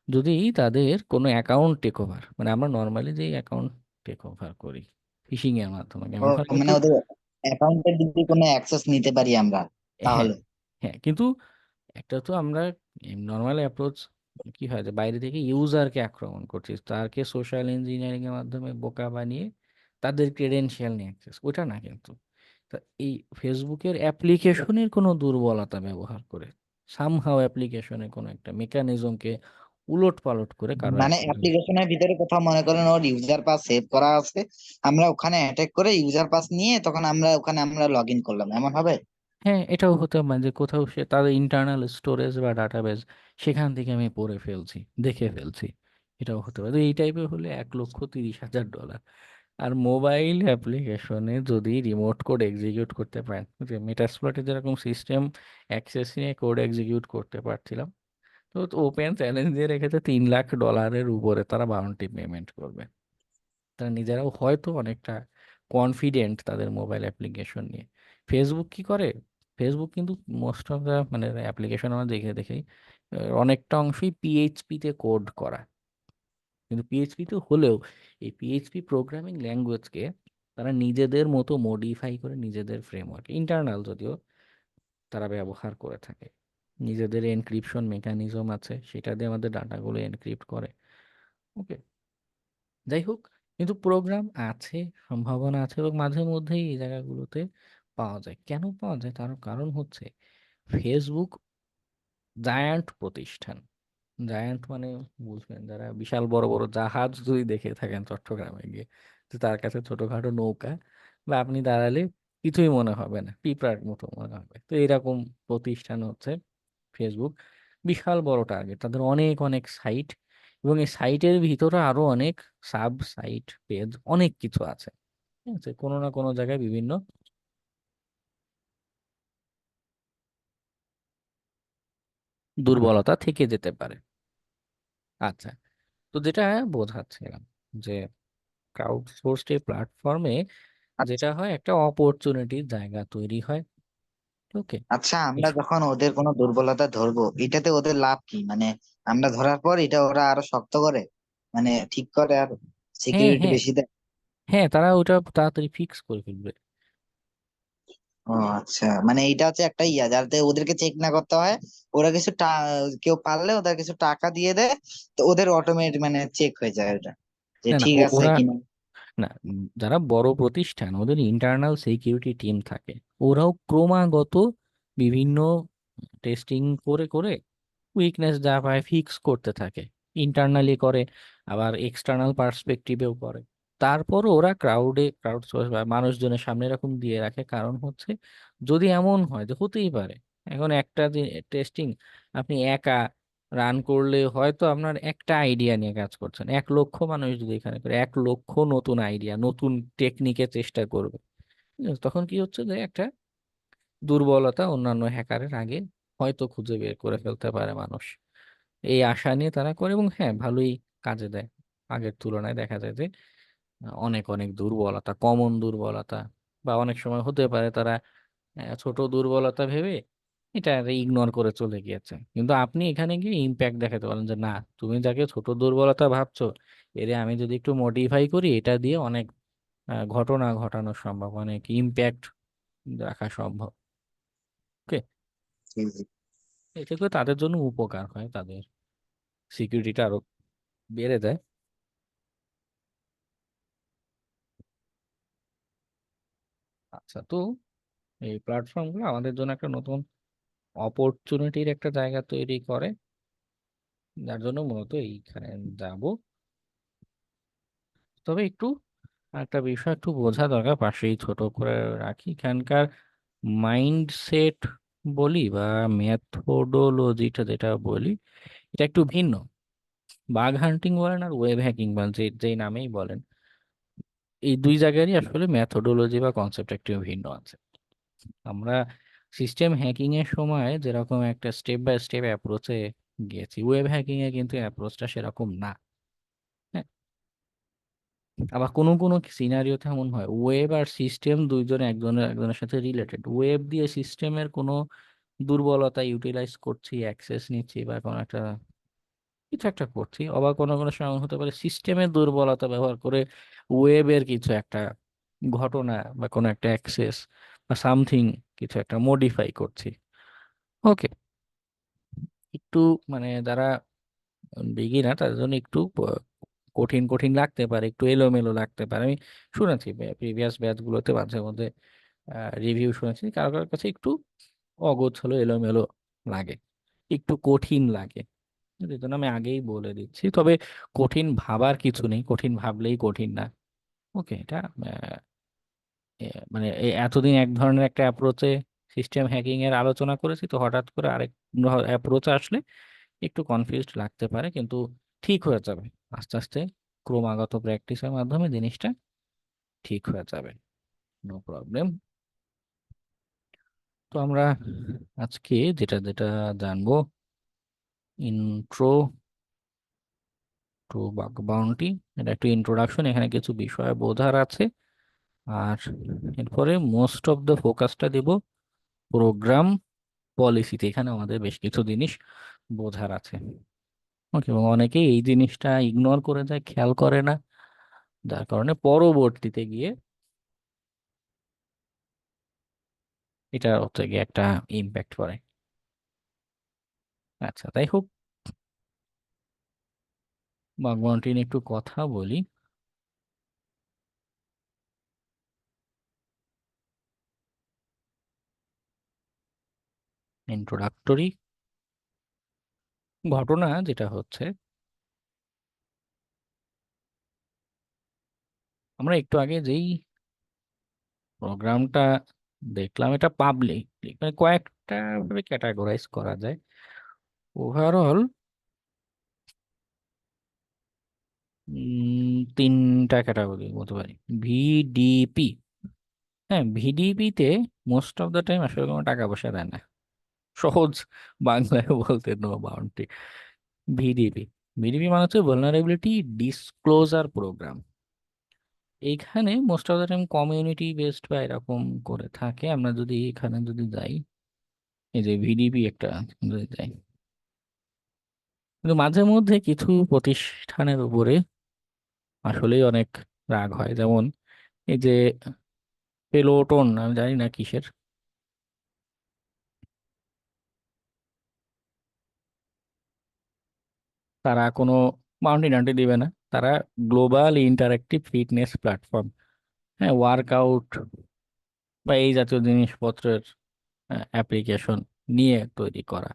যদি তাদের কোনো অ্যাকাউন্ট টেক ওভার, মানে আমরা নর্মালি যে অ্যাকাউন্ট টেক ওভার করি ফিশিং এর মাধ্যমে, ও, কেমন হয় মানে কিন্তু। ওদের অ্যাকাউন্টের যদি কোনো অ্যাক্সেস নিতে পারি আমরা হ্যাঁ, তাহলে? হ্যাঁ, কিন্তু একটা তো আমরা নর্মাল অ্যাপ্রোচ কি হয় যে বাইরে থেকে ইউজারকে আক্রমণ করছি, তারকে সোশ্যাল ইঞ্জিনিয়ারিং এর মাধ্যমে বোকা বানিয়ে তাদের ক্রেডেনশিয়াল নিয়ে অ্যাক্সেস, ওটা না কিন্তু। তা এই ফেসবুকের অ্যাপ্লিকেশনের কোনো দুর্বলতা ব্যবহার করে, সামহাও অ্যাপ্লিকেশনের কোনো একটা মেকানিজমকে উলট পালট করে কারো মানে অ্যাকাউন্টে। অ্যাপ্লিকেশনের ভিতরে কোথাও মনে করেন ওর ইউজার পাস সেভ করা আছে, আমরা ওখানে অ্যাটাক করে ইউজার পাস নিয়ে তখন আমরা ওখানে আমরা লগ ইন করলাম, এমন হবে? হ্যাঁ, এটাও হতে পারে যে কোথাও সে তাদের ইন্টারনাল স্টোরেজ বা ডাটাবেজ, সেখান থেকে আমি পড়ে ফেলছি, দেখে ফেলছি, এটাও হতে পারে। তো এই টাইপের হলে $1,30,000। আর মোবাইল অ্যাপ্লিকেশনে যদি রিমোট কোড এক্সিকিউট করতে পারেন, যে মেটাসপ্লটে যেরকম সিস্টেম অ্যাক্সেস নিয়ে কোড এক্সিকিউট করতে পারছিলাম, তো ওপেন চ্যালেঞ্জ দিয়ে রেখেছে $3,00,000 উপরে তারা বাউন্টি পেমেন্ট করবে। তারা নিজেরাও হয়তো অনেকটা কনফিডেন্ট তাদের মোবাইল অ্যাপ্লিকেশন নিয়ে। ফেসবুক কি করে, ফেসবুক কিন্তু মোস্ট অফ দ্য মানে অ্যাপ্লিকেশন আমরা দেখে দেখেই অনেকটা অংশই পিএইচপিতে কোড করা। কিন্তু পিএইচপিতে হলেও এই পিএইচপি প্রোগ্রামিং ল্যাঙ্গুয়েজকে তারা নিজেদের মতো মডিফাই করে নিজেদের ফ্রেমওয়ার্ক, ইন্টারনাল যদিও, তারা ব্যবহার করে থাকে। নিজেদের এনক্রিপশন মেকানিজম আছে, সেটা দিয়ে আমাদের ডাটাগুলো এনক্রিপ্ট করে। ওকে, যাই হোক, কিন্তু প্রোগ্রাম আছে, সম্ভাবনা আছে, এবং মাঝে মধ্যেই এই জায়গাগুলোতে পাওয়া যায়। কেন পাওয়া যায় তার কারণ হচ্ছে ফেসবুক জায়ান্ট প্রতিষ্ঠান। জায়ান্ট মানে বুঝবেন, যারা বিশাল বড় বড় জাহাজ যদি দেখে থাকেন চট্টগ্রামে গিয়ে, তো তার কাছে ছোটখাটো নৌকা, বা আপনি দাঁড়ালে কিছুই মনে হবে না, পিঁপড়ার মতো মনে হবে। তো এরকম প্রতিষ্ঠান হচ্ছে ফেসবুক। বিশাল বড় টার্গেট, তাদের অনেক অনেক সাইট, এবং এই সাইটের ভিতরে আরো অনেক সাব সাইট, পেজ, অনেক কিছু আছে। ঠিক আছে, কোনো না কোনো জায়গায় বিভিন্ন দুর্বলতা থেকে যেতে পারে। আচ্ছা, তো যেটা বোঝাচ্ছিলাম যে ক্রাউড সোর্সড প্ল্যাটফর্মে আচ্ছা, যেটা হয় একটা অপরচুনিটির জায়গা তৈরি হয়। ওকে, আচ্ছা, আমরা যখন ওদের কোনো দুর্বলতা ধরবো এটাতে ওদের লাভ কি? মানে আমরা ধরার পর এটা ওরা আরো শক্ত করে, মানে ঠিক করে আর হ্যাঁ, সিকিউরিটি হ্যাঁ, বেশি দেয়? হ্যাঁ, তারা ওটা তাড়াতাড়ি ফিক্স করে ফেলবে। ও আচ্ছা, মানে এইটা হচ্ছে একটা ইয়া যাতে ওদেরকে চেক না করতে হয়। ওরা কিছু কেউ পারলে ওদের কিছু টাকা দিয়ে দেয়, তো ওদের অটোমেটিক মানে চেক হয়ে যায় ওটা, যে না না ঠিক আছে ওরা কিনা। না, যারা বড় প্রতিষ্ঠান ওদের ইন্টারনাল সিকিউরিটি টিম থাকে, ওরাও ক্রমাগত বিভিন্ন টেস্টিং করে করে উইকনেস যা পায় ফিক্স করতে থাকে। ইন্টারনালি করে, আবার এক্সটার্নাল পার্সপেক্টিভেও করে। তারপর ওরা ক্রাউড সোর্স বা মানুষজনের সামনে এরকম দিয়ে রাখে, কারণ হচ্ছে যদি এমন হয় যে হতেই পারে, এখন একটা টেস্টিং আপনি একা রান করলে হয়তো আপনার একটা আইডিয়া নিয়ে কাজ করছেন, 1 লক্ষ মানুষ যদি এখানে করে 1 লক্ষ নতুন আইডিয়া নতুন টেকনিকে চেষ্টা করবে, ঠিক আছে? তখন কি হচ্ছে যে একটা দুর্বলতা অন্যান্য হ্যাকারের আগে হয়তো খুঁজে বের করে ফেলতে পারে মানুষ। এই আশা নিয়ে তারা করে, এবং হ্যাঁ ভালোই কাজে দেয়। আগের তুলনায় দেখা যায় যে অনেক অনেক দুর্বলতা, কমন দুর্বলতা, বা অনেক সময় হতে পারে তারা ছোট দুর্বলতা ভেবে এটা ইগনোর করে চলে গিয়েছে, কিন্তু আপনি এখানে গিয়ে ইম্প্যাক্ট দেখাতে পারেন যে না, তুমি যাকে ছোট দুর্বলতা ভাবছো, এরে আমি যদি একটু মডিফাই করি, এটা দিয়ে অনেক ঘটনা ঘটানো সম্ভব, অনেক ইম্প্যাক্ট রাখা সম্ভব। ওকে, জি, জি। এতে করে তাদের জন্য উপকার হয়, তাদের সিকিউরিটিটা আরো বেড়ে যায়। আচ্ছা, তো এই প্ল্যাটফর্মগুলো আমাদের জন্য একটা নতুন অপরচুনিটির একটা জায়গা তৈরি করে, যার জন্য মূলত এইখানে যাব। তবে একটু একটা বিষয় একটু বোঝা দরকার, পাশেই ছোট করে রাখি, এখানকার মাইন্ডসেট বলি বা মেথোডোলজিটা যেটা বলি, এটা একটু ভিন্ন। বাগ হান্টিং বলেন আর ওয়েব হ্যাকিং বলেন, যেই নামেই বলেন, এই দুই জায়গারই আসলে মেথোডোলজি বা কনসেপ্ট একটু ভিন্ন আছে। আমরা সিস্টেম হ্যাকিং এর সময় যেরকম একটা স্টেপ বাই স্টেপ অ্যাপ্রোচে গিয়েছি, ওয়েব হ্যাকিং এ কিন্তু অ্যাপ্রোচটা সেরকম না। হ্যাঁ, আবার কোনো কোনো সিনারিওতে এমন হয় ওয়েব আর সিস্টেম দুইজন একজনের একজনের সাথে রিলেটেড, ওয়েব দিয়ে সিস্টেমের কোনো দুর্বলতা ইউটিলাইজ করছি, অ্যাক্সেস নিচ্ছি, বা কোনো একটা কিছু একটা করছি। আবার কোনো কোনো সময় এমন হতে পারে সিস্টেমের দুর্বলতা ব্যবহার করে ওয়েবের কিছু একটা ঘটনা বা কোনো একটা অ্যাক্সেস বা সামথিং কিছু একটা মডিফাই করছি। ওকে, একটু মানে যারা বিগিনার তাদের জন্য একটু কঠিন কঠিন লাগতে পারে, একটু এলোমেলো লাগতে পারে। আমি শুনেছি প্রিভিয়াস ব্যাচগুলোতে মাঝে মধ্যে রিভিউ শুনেছি, কারো কারোর কাছে একটু অগোছালো এলোমেলো লাগে, একটু কঠিন লাগে। এই জন্য আমি আগেই বলে দিচ্ছি, তবে কঠিন ভাবার কিছু নেই, কঠিন ভাবলেই কঠিন না। ওকে, এটা মানে এতদিন এক ধরনের একটা অ্যাপ্রোচে সিস্টেম হ্যাকিং এর আলোচনা করেছি, তো হঠাৎ করে আরেক অ্যাপ্রোচ আসলে একটু কনফিউজড লাগতে পারে, কিন্তু ঠিক হয়ে যাবে আস্তে আস্তে। ক্রমাগত প্র্যাকটিসের মাধ্যমে জিনিসটা ঠিক হয়ে যাবে, নো প্রবলেম। তো আমরা আজকে যেটা যেটা জানবো, ইন্ট্রো টু বাগ বাউন্টি, এটা একটু ইন্ট্রোডাকশন, এখানে কিছু বিষয় বোঝার আছে। আর এরপরে মোস্ট অফ দ্য ফোকাসটা দেব প্রোগ্রাম পলিসিতে, এখানে আমাদের বেশ কিছু জিনিস বোঝার আছে। ওকে, এবং অনেকেই এই জিনিসটা ইগনোর করে যায়, খেয়াল করে না, যার কারণে পরবর্তীতে গিয়ে এটা হচ্ছে গিয়ে একটা ইম্প্যাক্ট পড়ে। আচ্ছা, তাই হোক, বাগ বাউন্টি নিয়ে একটু কথা বলি। ইন্ট্রোডাক্টরি ঘটনা যেটা হচ্ছে, আমরা একটু আগে যেই প্রোগ্রামটা দেখলাম, এটা পাবলিক, মানে কয়েকটা ভাবে ক্যাটাগরাইজ করা যায়। ওভারঅল 3টা ক্যাটাগরি বলতে পারি। ভিডিপি, হ্যাঁ ভিডিপি তে মোস্ট অফ দ্য টাইম আসলে কোনো টাকা পয়সা দেয় না, সহজ বাংলায় বলতে নো বাউন্ডারি। ভিডিপি, ভিডিপি মানে হচ্ছে ভালনারেবিলিটি ডিসক্লোজার প্রোগ্রাম। এইখানে most of the time community based বা এরকম করে থাকে। আমরা যদি এখানে যদি যাই, এই যে ভিডিপি একটা যদি যাই, কিন্তু মাঝে মধ্যে কিছু প্রতিষ্ঠানের উপরে আসলেই অনেক রাগ হয়, যেমন এই যে পেলোটন, আমি জানি না কিসের, তারা কোনো বাউন্ডি টাউন্ডি দিবে না। তারা গ্লোবাল ইন্টারেক্টিভ ফিটনেস প্ল্যাটফর্ম, হ্যাঁ, ওয়ার্কআউট বা এই জাতীয় জিনিসপত্রের অ্যাপ্লিকেশন নিয়ে তৈরি করা।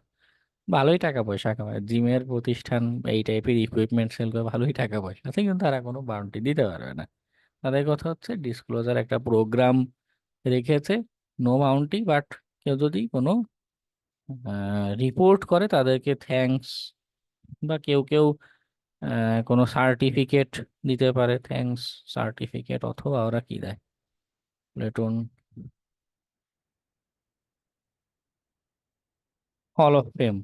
ভালোই টাকা পয়সা কামায় জিমের প্রতিষ্ঠান, এই টাইপের ইকুইপমেন্ট সেল করে ভালোই টাকা পয়সা আছে, কিন্তু তারা কোনো বাউন্ডি দিতে পারবে না। তাদের কথা হচ্ছে ডিসক্লোজার একটা প্রোগ্রাম রেখেছে, নো বাউন্ডি, বাট কেউ যদি কোনো রিপোর্ট করে তাদেরকে থ্যাঙ্কস, বা কেউ কেউ কোনো সার্টিফিকেট দিতে পারে, থ্যাঙ্কস সার্টিফিকেট, অথবা ওরা কি দেয়, প্লেটুন হল অফ ফেম,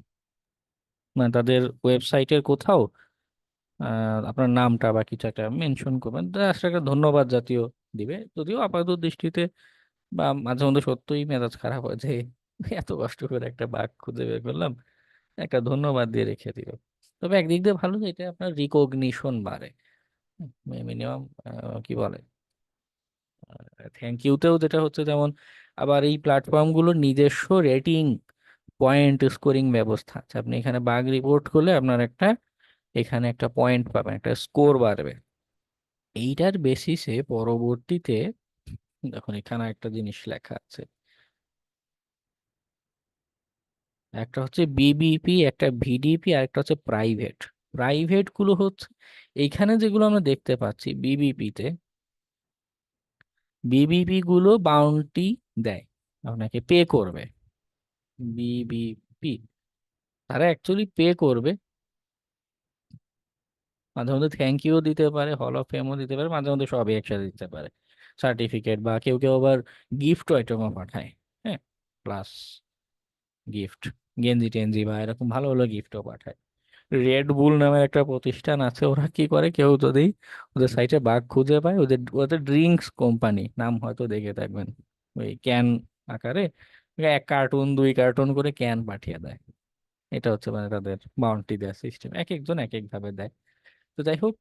মানে তাদের ওয়েবসাইটের কোথাও আপনার নামটা বা কিছু একটা মেনশন করবেন, জাস্ট একটা ধন্যবাদ জাতীয় দিবে। যদিও আপাতত দৃষ্টিতে বা মাঝে মধ্যে সত্যিই মেজাজ খারাপ হয় যে এত কষ্ট করে একটা বাঘ খুঁজে বের করলাম, একটা ধন্যবাদ দিয়ে রেখে দিল। তবে একদিক দিয়ে ভালো যে এটা আপনার রিকগনিশন বাড়ে, মিনিমাম কি বলে, থ্যাংক ইউতেও যেটা হচ্ছে যেমন। আবার এই প্ল্যাটফর্মগুলোর নিজস্ব রেটিং পয়েন্ট স্কোরিং ব্যবস্থা আছে। আপনি এখানে বাগ রিপোর্ট করলে আপনার একটা এখানে একটা পয়েন্ট পাবেন, একটা স্কোর বাড়বে। এইটার বেসিসে পরবর্তীতে দেখুন এখানে একটা জিনিস লেখা আছে, একটা হচ্ছে বিবিপি, একটা ভিডিপি, আর একটা হচ্ছে প্রাইভেট। প্রাইভেট গুলো হচ্ছে এইখানে যেগুলো আমরা দেখতে পাচ্ছি বিবিপিতে, বিবিপি গুলো বাউন্টি দেয়, আপনাকে পে করবে। বিবিপি তারা অ্যাকচুয়ালি পে করবে, মাঝে মধ্যে থ্যাংক ইউ দিতে পারে, হল অফ ফেমও দিতে পারে, মাঝে মধ্যে সবই একসাথে দিতে পারে, সার্টিফিকেট, বা কেউ কেউ আবার গিফট আইটেমও পাঠায়, হ্যাঁ, প্লাস গিফট, গেঞ্জি টেঞ্জি বা এরকম ভালো ভালো গিফটও পাঠায়। রেড বুল নামের একটা প্রতিষ্ঠান আছে, ওরা কি করে, কেউ যদি ওদের সাইটে বাগ খুঁজে পায়, ওদের ওদের ড্রিঙ্কস কোম্পানি, নাম হয়তো দেখে থাকবেন, ওই ক্যান আকারে 1 কার্টুন 2 কার্টুন করে ক্যান পাঠিয়ে দেয়। এটা হচ্ছে মানে তাদের বাউন্টি দেওয়ার সিস্টেম, এক একজন এক এক ভাবে দেয়। তো যাই হোক,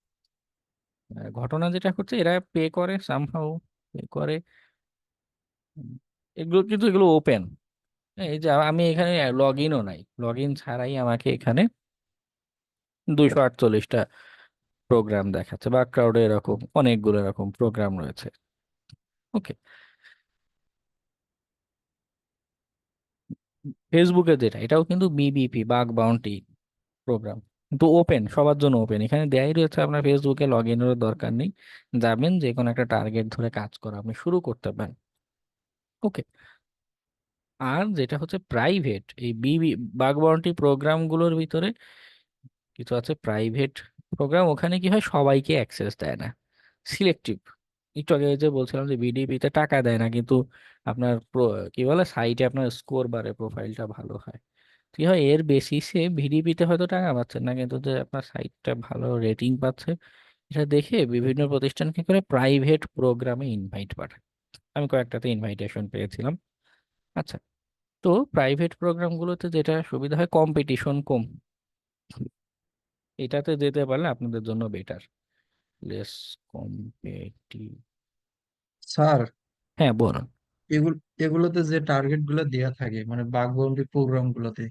ঘটনা যেটা হচ্ছে এরা পে করে সামহাউ, পে করে। উম, এগুলো কিন্তু এগুলো ওপেন, এই যে আমি এখানে লগ ইনও নাই, লগ ইন ছাড়াই আমাকে এখানে 248টা প্রোগ্রাম দেখাচ্ছে, বা ক্রাউডে এরকম অনেকগুলো এরকম প্রোগ্রাম রয়েছে। ওকে, ফেসবুকে যেটা, এটাও কিন্তু বিবিপি, বাগ বাউন্টি প্রোগ্রাম, কিন্তু ওপেন, সবার জন্য ওপেন। এখানে দেয়াই রয়েছে আপনার ফেসবুকে লগ ইনেরও দরকার নেই, যাবেন যে কোনো একটা টার্গেট ধরে কাজ করা আপনি শুরু করতে পারেন। ওকে, আর যেটা হচ্ছে প্রাইভেট, এই বাগ বাউন্টি প্রোগ্রামগুলোর ভিতরে কিছু আছে প্রাইভেট প্রোগ্রাম, ওখানে কি হয়, সবাইকে অ্যাক্সেস দেয় না, সিলেক্টিভ। একটু আগে যে বলছিলাম যে বিডিপিতে টাকা দেয় না, কিন্তু আপনার কি বলে সাইটে আপনার স্কোর বাড়ে, প্রোফাইলটা ভালো হয়। কি হয়, এর বেসিসে ভিডিপিতে হয়তো টাকা পাচ্ছেন না, কিন্তু যে আপনার সাইটটা ভালো রেটিং পাচ্ছে, এটা দেখে বিভিন্ন প্রতিষ্ঠান কি করে প্রাইভেট প্রোগ্রামে ইনভাইট পাঠায়। আমি কয়েকটাতে ইনভাইটেশন পেয়েছিলাম। আচ্ছা, তো প্রাইভেট প্রোগ্রামগুলোতে যেটা সুবিধা হয়, কম্পিটিশন কম, এটাতে যেতে পারলে আপনাদের জন্য বেটার, লেস কম্পিটিভ। স্যার, হ্যাঁ বলুন। এগুলো এগুলোতে যে টার্গেট গুলো দেয়া থাকে মানে বাগ বাউন্ডারি প্রোগ্রাম গুলোতে,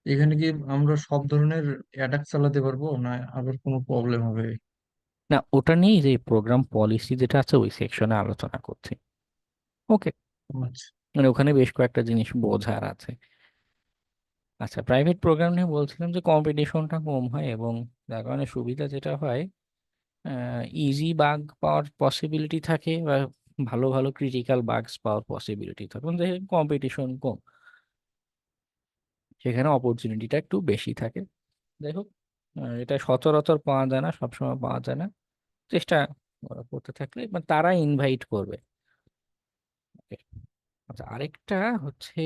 এখানে কি আমরা সব ধরনের অ্যাটাক চালাতে পারবো না আবার কোনো প্রবলেম হবে? না, ওটা নিয়েই যে প্রোগ্রাম পলিসি যেটা আছে ওই সেকশনে আলোচনা করছি। ওকে, আচ্ছা। মানে ওখানে বেশ কয়েকটা জিনিস বোঝার আছে। আচ্ছা, প্রাইভেট প্রোগ্রাম নিয়ে বলছিলাম যে কম্পিটিশনটা কম হয়, এবং যার কারণে সুবিধা যেটা হয়, ইজি বাগ পাওয়ার পসিবিলিটি থাকে, বা ভালো ভালো ক্রিটিক্যাল বাগস পাওয়ার পসিবিলিটি থাকে, যে কম্পিটিশন কম, সেখানে অপরচুনিটিটা একটু বেশি থাকে। যাই হোক, এটা সচরাচর পাওয়া যায় না, সবসময় পাওয়া যায় না, চেষ্টা করতে থাকলে মানে তারা ইনভাইট করবে। Okay. আচ্ছা, আরেকটা হচ্ছে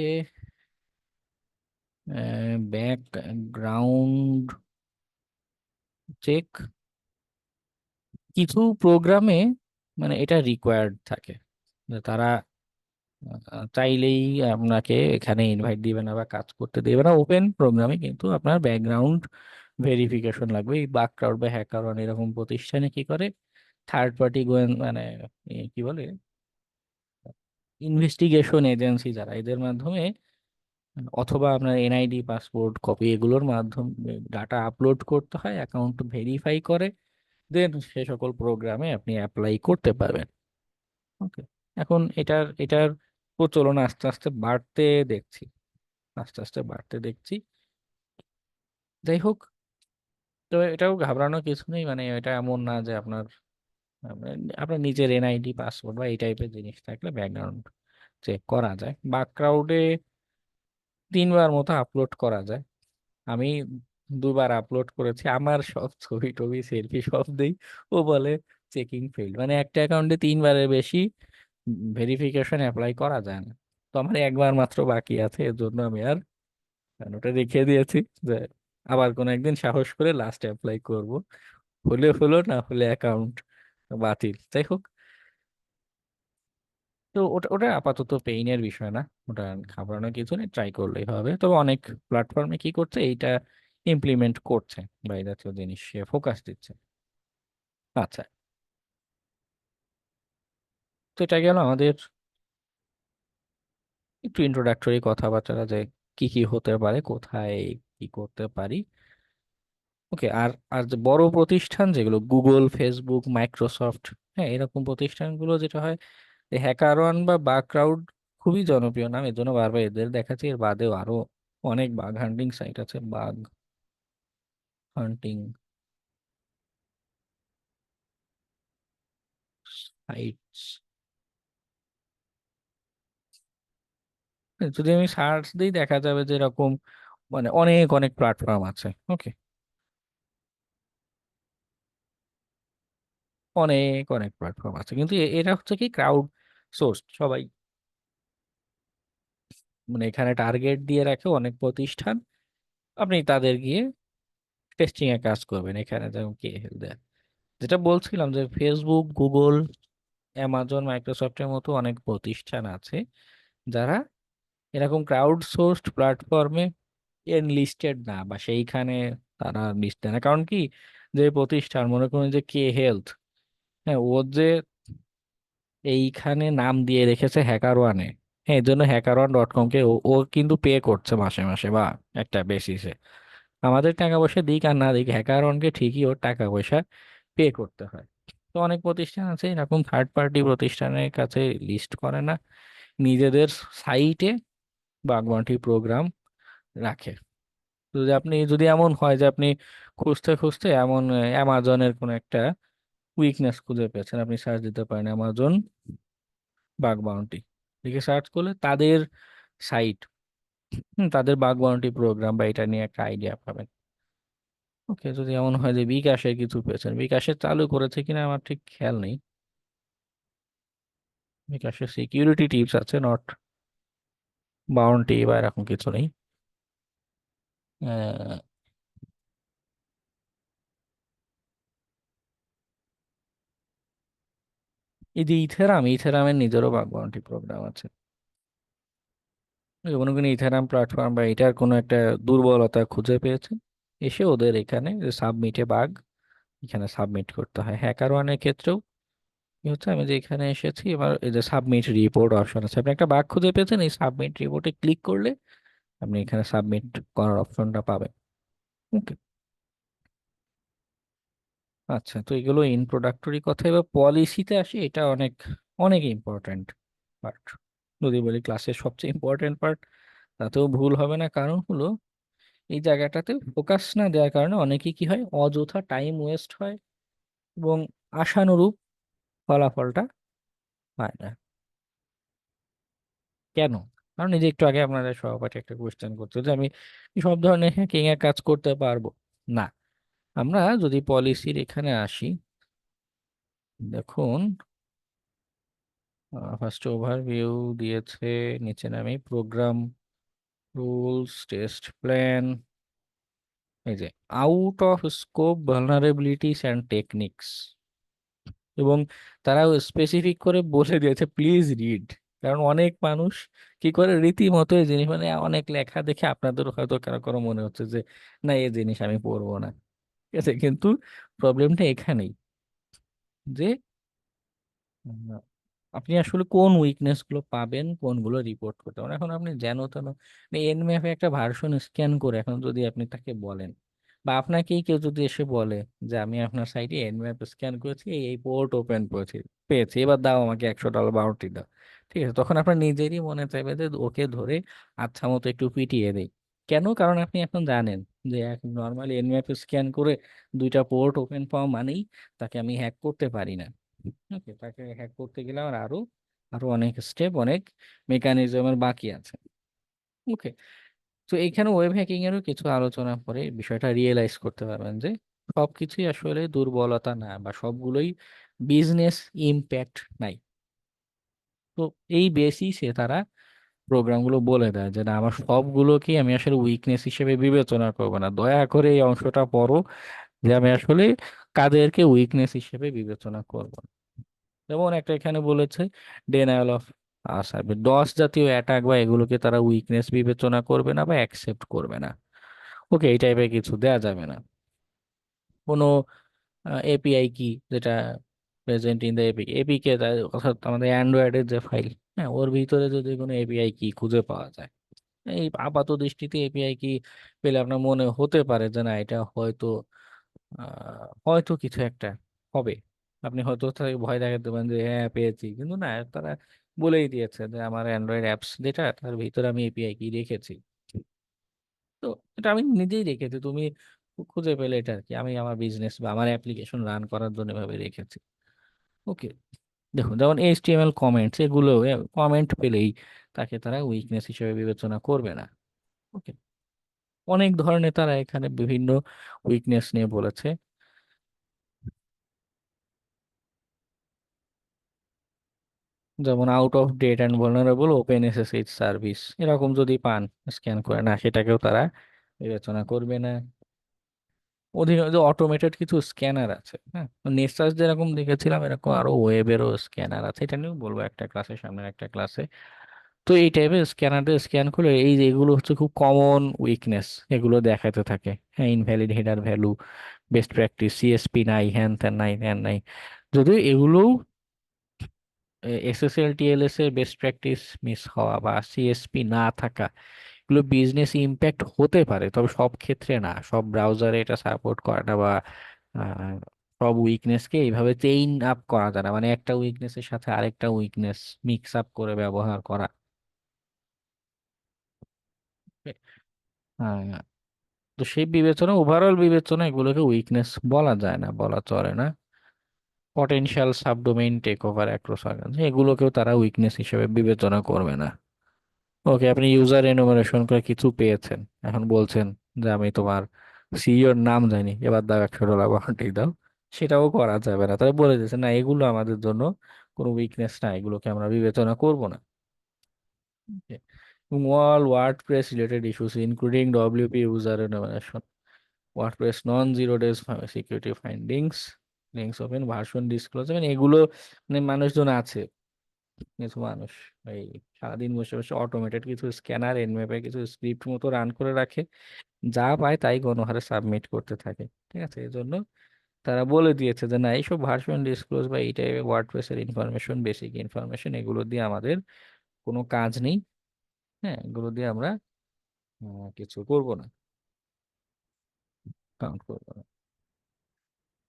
ব্যাকগ্রাউন্ড চেক, কিছু প্রোগ্রামে মানে এটা রিকোয়ার্ড থাকে যে তারা চাইলেই আপনাকে এখানে ইনভাইট দিবে না বা কাজ করতে দেবে না ওপেন প্রোগ্রামে, কিন্তু আপনার ব্যাকগ্রাউন্ড ভেরিফিকেশন লাগবে। এই বাকক্রাউড বা হ্যাকারন এরকম প্রতিষ্ঠানে কি করে, থার্ড পার্টি গোয়েন মানে কি বলে, ইনভেস্টিগেশন এজেন্সি যারা, এদের মাধ্যমে অথবা আপনার এনআইডি, পাসপোর্ট কপি এগুলোর মাধ্যমে ডাটা আপলোড করতে হয়, অ্যাকাউন্ট ভেরিফাই করে দেন সে সকল প্রোগ্রামে আপনি অ্যাপ্লাই করতে পারবেন। ওকে, এখন এটার প্রচলন আস্তে আস্তে বাড়তে দেখছি, আস্তে আস্তে বাড়তে দেখছি। যাই হোক, তো এটাও ঘাবড়ানোর কিছু নেই, মানে এটা এমন না যে আপনার নিজের এনআইডি, পাসপোর্ট বা এই টাইপের জিনিস থাকলে ব্যাকগ্রাউন্ড চেক করা যায়। বাকগ্রাউন্ডে 3বার মতো আপলোড করা যায়। আমি 2বার আপলোড করেছি, আমার সব ছবি টবি সেলফি সব দেই, ও বলে চেকিং ফেইল্ড। মানে একটা অ্যাকাউন্টে 3বারের বেশি ভেরিফিকেশন অ্যাপ্লাই করা যায় না। তো আমার 1বার মাত্র বাকি আছে, এর জন্য আমি আর ওটা রেখে দিয়েছি যে আবার কোনো একদিন সাহস করে লাস্ট অ্যাপ্লাই করব, হলে হলো, না হলে অ্যাকাউন্ট বাতিল। যাই হোক, তো ওটা ওটা আপাতত পেইনের বিষয় না, ওটা ঘাবড়ানোর কিছু নেই, ট্রাই করলেই হবে। তবে অনেক প্ল্যাটফর্মে কি করছে, এইটা ইমপ্লিমেন্ট করছে বা এই জাতীয় জিনিস ফোকাস দিচ্ছে। আচ্ছা, তো এটা গেল আমাদের একটু ইন্ট্রোডাক্টরি কথাবার্তা, যে কি কি হতে পারে, কোথায় কি করতে পারি। ওকে, আর আর যে বড় প্রতিষ্ঠান যেগুলো গুগল, ফেসবুক, মাইক্রোসফট, হ্যাঁ, এরকম প্রতিষ্ঠানগুলো যেটা হয়, হ্যাকারওয়ান বা বাগ ক্রাউড খুবই জনপ্রিয় নাম, এর জন্য বারবার এদের দেখাচ্ছি। এর বাদেও আরো অনেক বাগ হান্টিং সাইট আছে, বাগ হান্টিং সাইটস। যদি আমি সার্চ দিই দেখা যাবে যে এরকম মানে অনেক অনেক প্ল্যাটফর্ম আছে। ওকে, অনেক অনেক প্ল্যাটফর্ম আছে, কিন্তু এরা হচ্ছে কি ক্রাউড সোর্স, সবাই মানে এখানে টার্গেট দিয়ে রাখে অনেক প্রতিষ্ঠান, আপনি তাদের গিয়ে টেস্টিং এ কাজ করবেন। এখানে যেমন কে হেল্প দেয়, যেটা বলছিলাম যে ফেসবুক, গুগল, অ্যামাজন, মাইক্রোসফটের মতো অনেক প্রতিষ্ঠান আছে যারা এরকম ক্রাউড সোর্সড প্ল্যাটফর্মে এনলিস্টেড না, বা সেইখানে তারা লিস্টেড না। কারণ কি, যে প্রতিষ্ঠান মনে করুন যে কে হেলথ, হ্যাঁ, ও যে এইখানে নাম দিয়ে রেখেছে হ্যাকার ওয়ানে, হ্যাঁ, এর জন্য hackerone.com কে ও কিন্তু পে করছে মাসে মাসে বা একটা বেসিসে। আমাদের টাকা পয়সা দিক আর না দিক, হ্যাকারনকে ঠিকই ওর টাকা পয়সা পে করতে হয়। তো অনেক প্রতিষ্ঠান আছে এরকম থার্ড পার্টি প্রতিষ্ঠানের কাছে লিস্ট করে না, নিজেদের সাইটে বাগবান্টি প্রোগ্রাম রাখে। যদি এমন হয় যে আপনি খুঁজতে খুঁজতে এমন অ্যামাজনের কোন একটা উইকনেস খুঁজে পেয়েছেন, আপনি সার্চ দিতে পারেন অ্যামাজন বাগ বাউন্টি, লিখে সার্চ করলে তাদের সাইট, তাদের বাগ বাউন্টি প্রোগ্রাম বা এটা নিয়ে একটা আইডিয়া পাবেন। ওকে, যদি এমন হয় যে বিকাশের কিছু পেয়েছেন, বিকাশের চালু করেছে কিনা আমার ঠিক খেয়াল নেই, বিকাশের সিকিউরিটি টিপস আছে, নট বাউন্টি বা এরকম কিছু নেই। আহ, এই যে ইথেরামের নিজেরও বাগ বাউন্টি প্রোগ্রাম আছে। মনে করেন ইথেরাম প্ল্যাটফর্ম বা এটার কোনো একটা দুর্বলতা খুঁজে পেয়েছে, এসে ওদের এখানে সাবমিটে বাগ, এখানে সাবমিট করতে হয়। হ্যাকার ওয়ানের ক্ষেত্রেও কি হচ্ছে, আমি যে এখানে এসেছি, এবার এই যে সাবমিট রিপোর্ট অপশন আছে, আপনি একটা বাগ খুঁজে পেয়েছেন, এই সাবমিট রিপোর্টে ক্লিক করলে আপনি এখানে সাবমিট করার অপশনটা পাবেন। ওকে, আচ্ছা, তো এগুলো ইনট্রোডাক্টরি কথা। এবার পলিসিতে আসি, এটা অনেক অনেক ইম্পর্ট্যান্ট পার্ট। যদি বলি ক্লাসের সবচেয়ে ইম্পর্ট্যান্ট পার্ট, তাতেও ভুল হবে না। কারণ হলো এই জায়গাটাতে ফোকাস না দেওয়ার কারণে অনেকে কি হয়, অযথা টাইম ওয়েস্ট হয় এবং আশানুরূপ ফলাফলটা পায় না। কেন? কারণ এই যে একটু আগে আপনাদের সহপাঠী একটা কোয়েশ্চেন করতো যে আমি কি সব ধরনের হ্যাকিং এর কাজ করতে পারবো? না। আমরা যদি পলিসির এখানে আসি, দেখুন ফার্স্ট ওভারভিউ দিয়েছে, নিচে নামি প্রোগ্রাম রুলস, টেস্ট প্ল্যান, এই যে out of scope vulnerabilities and techniques, এবং তারাও স্পেসিফিক করে বলে দিয়েছে প্লিজ রিড। কারণ অনেক মানুষ কি করে রীতিমতো এই জিনিস, মানে অনেক লেখা দেখে আপনাদের হয়তো কারো কারো মনে হচ্ছে যে না, এই জিনিস আমি পড়বো না, ঠিক আছে, কিন্তু প্রবলেমটা এখানেই যে আপনি আসলে কোন উইকনেস গুলো পাবেন, কোনগুলো রিপোর্ট করতে পারেন। এখন আপনি যেন তেন এনম্যাপে একটা ভার্সন স্ক্যান করে এখন যদি আপনি তাকে বলেন, বা আপনাকেই কেউ যদি এসে বলে যে আমি আপনার সাইটে এনম্যাপ স্ক্যান করেছি, এই পোর্ট ওপেন করেছি, পেয়েছি, এবার দাও আমাকে $100 বাউন্টি দাও, ঠিক আছে, তখন আপনার নিজেরই মনে চাইবে যে ওকে ধরে আচ্ছা মতো একটু পিটিয়ে দেই। কেন? কারণ আপনি এখন জানেন যে নর্মালি এনম্যাপ স্ক্যান করে 2টা পোর্ট ওপেন পাওয়া মানেই তাকে আমি হ্যাক করতে পারি না। ওকে, তাকে হ্যাক করতে গেলে আমার আরো আরো অনেক স্টেপ, অনেক মেকানিজমের বাকি আছে। ওকে, তো এখানে ওয়েব হ্যাকিং এরও কিছু আলোচনা করে বিষয়টা রিয়েলাইজ করতে পারবেন যে সবকিছুই আসলে দুর্বলতা না, বা সবগুলোই বিজনেস ইম্প্যাক্ট নাই। তো এই বেসিসে তারা প্রোগ্রামগুলো বলে দেয় যে না, আমার সবগুলোকে আমি আসলে উইকনেস হিসেবে বিবেচনা করবো না, দয়া করে এই অংশটা পড়ো যে আমি আসলে কাদেরকে উইকনেস হিসেবে বিবেচনা করব না। যেমন একটা এখানে বলেছে ডেনায়াল অফ সার্ভিস, ডস জাতীয় অ্যাটাক বা এগুলোকে তারা উইকনেস বিবেচনা করবে না বা অ্যাকসেপ্ট করবে না। ওকে, এই টাইপের কিছু দেয়া যাবে না। কোনো এপিআই কি যেটা present in the APK, APK অর্থাৎ আমাদের অ্যান্ড্রয়েডের যে ফাইল, হ্যাঁ, ওর ভিতরে যদি কোনো এপিআই কি খুঁজে পাওয়া যায়, এই আপাত দৃষ্টিতে এপিআই কি পেলে আপনার মনে হতে পারে যে না, এটা হয়তো হয়তো কিছু একটা হবে, আপনি হয়তো তাকে ভয় দেখাতে পারেন যে হ্যাঁ পেয়েছি, কিন্তু না, তারা বলেই দিয়েছে যে আমার অ্যান্ড্রয়েড অ্যাপস যেটা তার ভিতরে আমি এপিআই কি রেখেছি। তো এটা আমি নিজেই রেখেছি, তুমি খুঁজে পেলে এটা আর কি, আমি আমার বিজনেস বা আমার অ্যাপ্লিকেশন রান করার জন্য এভাবে রেখেছি। ওকে, দেখুন যেমন এইচটিএমএল কমেন্টস, এগুলো কমেন্ট পেলেই তাকে তারা উইকনেস হিসেবে বিবেচনা করবে না। ওকে, অনেক ধরনের তারা এখানে বিভিন্ন উইকনেস নিয়ে বলেছে, যেমন out of date and vulnerable open SSH service, এরকম যদি পান স্ক্যান করে, না সেটাকেও তারা বিবেচনা করবে না। অধিকাংশ অটোমেটেড কিছু স্ক্যানার আছে, হ্যাঁ, নেসাস যেরকম দেখেছিলাম এরকম আরো ওয়েবেরও স্ক্যানার আছে, এটা নিয়েও বলবো একটা ক্লাসে, সামনের একটা ক্লাসে। তো এই টাইপের স্ক্যানারদের স্ক্যান করলে এই যে এগুলো হচ্ছে খুব কমন উইকনেস, এগুলো দেখাতে থাকে। হ্যাঁ, invalid header value, best practice, CSP নাই, হ্যান ত্যান নাই, ত্যান নাই। যদিও এগুলো এসএসএল টিএলএস এর বেস্ট প্র্যাকটিস মিস হওয়া বা সিএসপি না থাকা, এগুলো বিজনেস ইম্প্যাক্ট হতে পারে, তবে সব ক্ষেত্রে না, সব ব্রাউজারে এটা সাপোর্ট করাটা বা আহ, সব উইকনেসকে এইভাবে চেইন আপ করা যায় না, মানে একটা উইকনেসের সাথে আরেকটা উইকনেস মিক্স আপ করে ব্যবহার করা। আহ, তো সেই বিবেচনা, ওভারঅল বিবেচনা, এগুলোকে উইকনেস বলা যায় না, বলা চলে না। Potential subdomain take over across organization, এগুলোকেও তারা উইকনেস হিসেবে বিবেচনা করবে না। ওকে, আপনি ইউজার এনুমারেশন করে কিছু পেয়েছেন, এখন বলছেন যে আমি তোমার সিইওর নাম জানি, এবার দাও $100 বাউন্টি দাও, সেটাও করা যাবে না। তারা বলে দিয়েছে না, এগুলো আমাদের জন্য কোনো উইকনেস না, এগুলোকে আমরা বিবেচনা করব না। Okay. এবং all WordPress related issues including WP user enumeration, WordPress non zero days security findings, links open version disclose, মানে এগুলো, মানে মানুষজন আছে, কিছু মানুষ এই সারাদিন বসে বসে অটোমেটেড কিছু স্ক্যানার এনম্যাপে কিছু স্ক্রিপ্ট মতো রান করে রাখে, যা পায় তাই গণহারে সাবমিট করতে থাকে। ঠিক আছে, এই জন্য তারা বলে দিয়েছে যে না, এইসব ভার্সন ডিসক্লোজ বা এই টাইপের ওয়ার্ডপ্রেসের ইনফরমেশন, বেসিক ইনফরমেশন, এগুলো দিয়ে আমাদের কোনো কাজ নেই। হ্যাঁ, এগুলো দিয়ে আমরা কিছু করব না, কাউন্ট করবো না।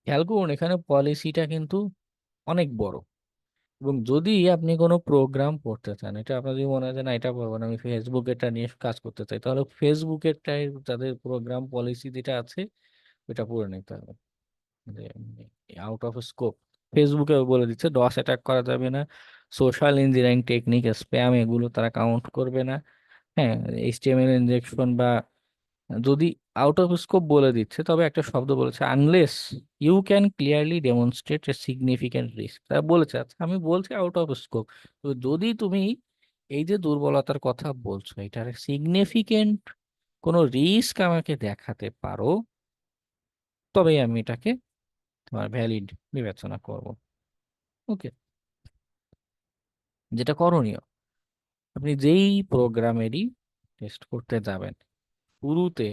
খেয়াল করুন এখানে পলিসিটা কিন্তু অনেক বড়, এবং যদি আপনি কোনো প্রোগ্রাম পড়তে চান, এটা আপনার যদি মনে হয় যে না এটা পড়বো না, আমি ফেসবুকেরটা নিয়ে কাজ করতে চাই, তাহলে ফেসবুকেরটাই যাদের প্রোগ্রাম পলিসি যেটা আছে ওটা পড়ে নিতে হবে। যে আউট অফ স্কোপ, ফেসবুকে বলে দিচ্ছে ডস অ্যাটাক করা যাবে না, সোশ্যাল ইঞ্জিনিয়ারিং টেকনিক, স্প্যাম, এগুলো তারা কাউন্ট করবে না। হ্যাঁ, এইচটিএমএল ইনজেকশন বা, যদি আউট অফ স্কোপ বলে দিচ্ছে, তবে একটা শব্দ বলেছে unless you can clearly demonstrate a significant risk, তারা বলেছে আচ্ছা আমি বলছি আউট অফ স্কোপ, তো যদি তুমি এই যে দুর্বলতার কথা বলছো এটার সিগনিফিকেন্ট কোনো রিস্ক আমাকে দেখাতে পারো, তবেই আমি এটাকে তোমার ভ্যালিড বিবেচনা করব। ওকে, যেটা করণীয়, আপনি যেই প্রোগ্রামেরই টেস্ট করতে যাবেন, শুরুতে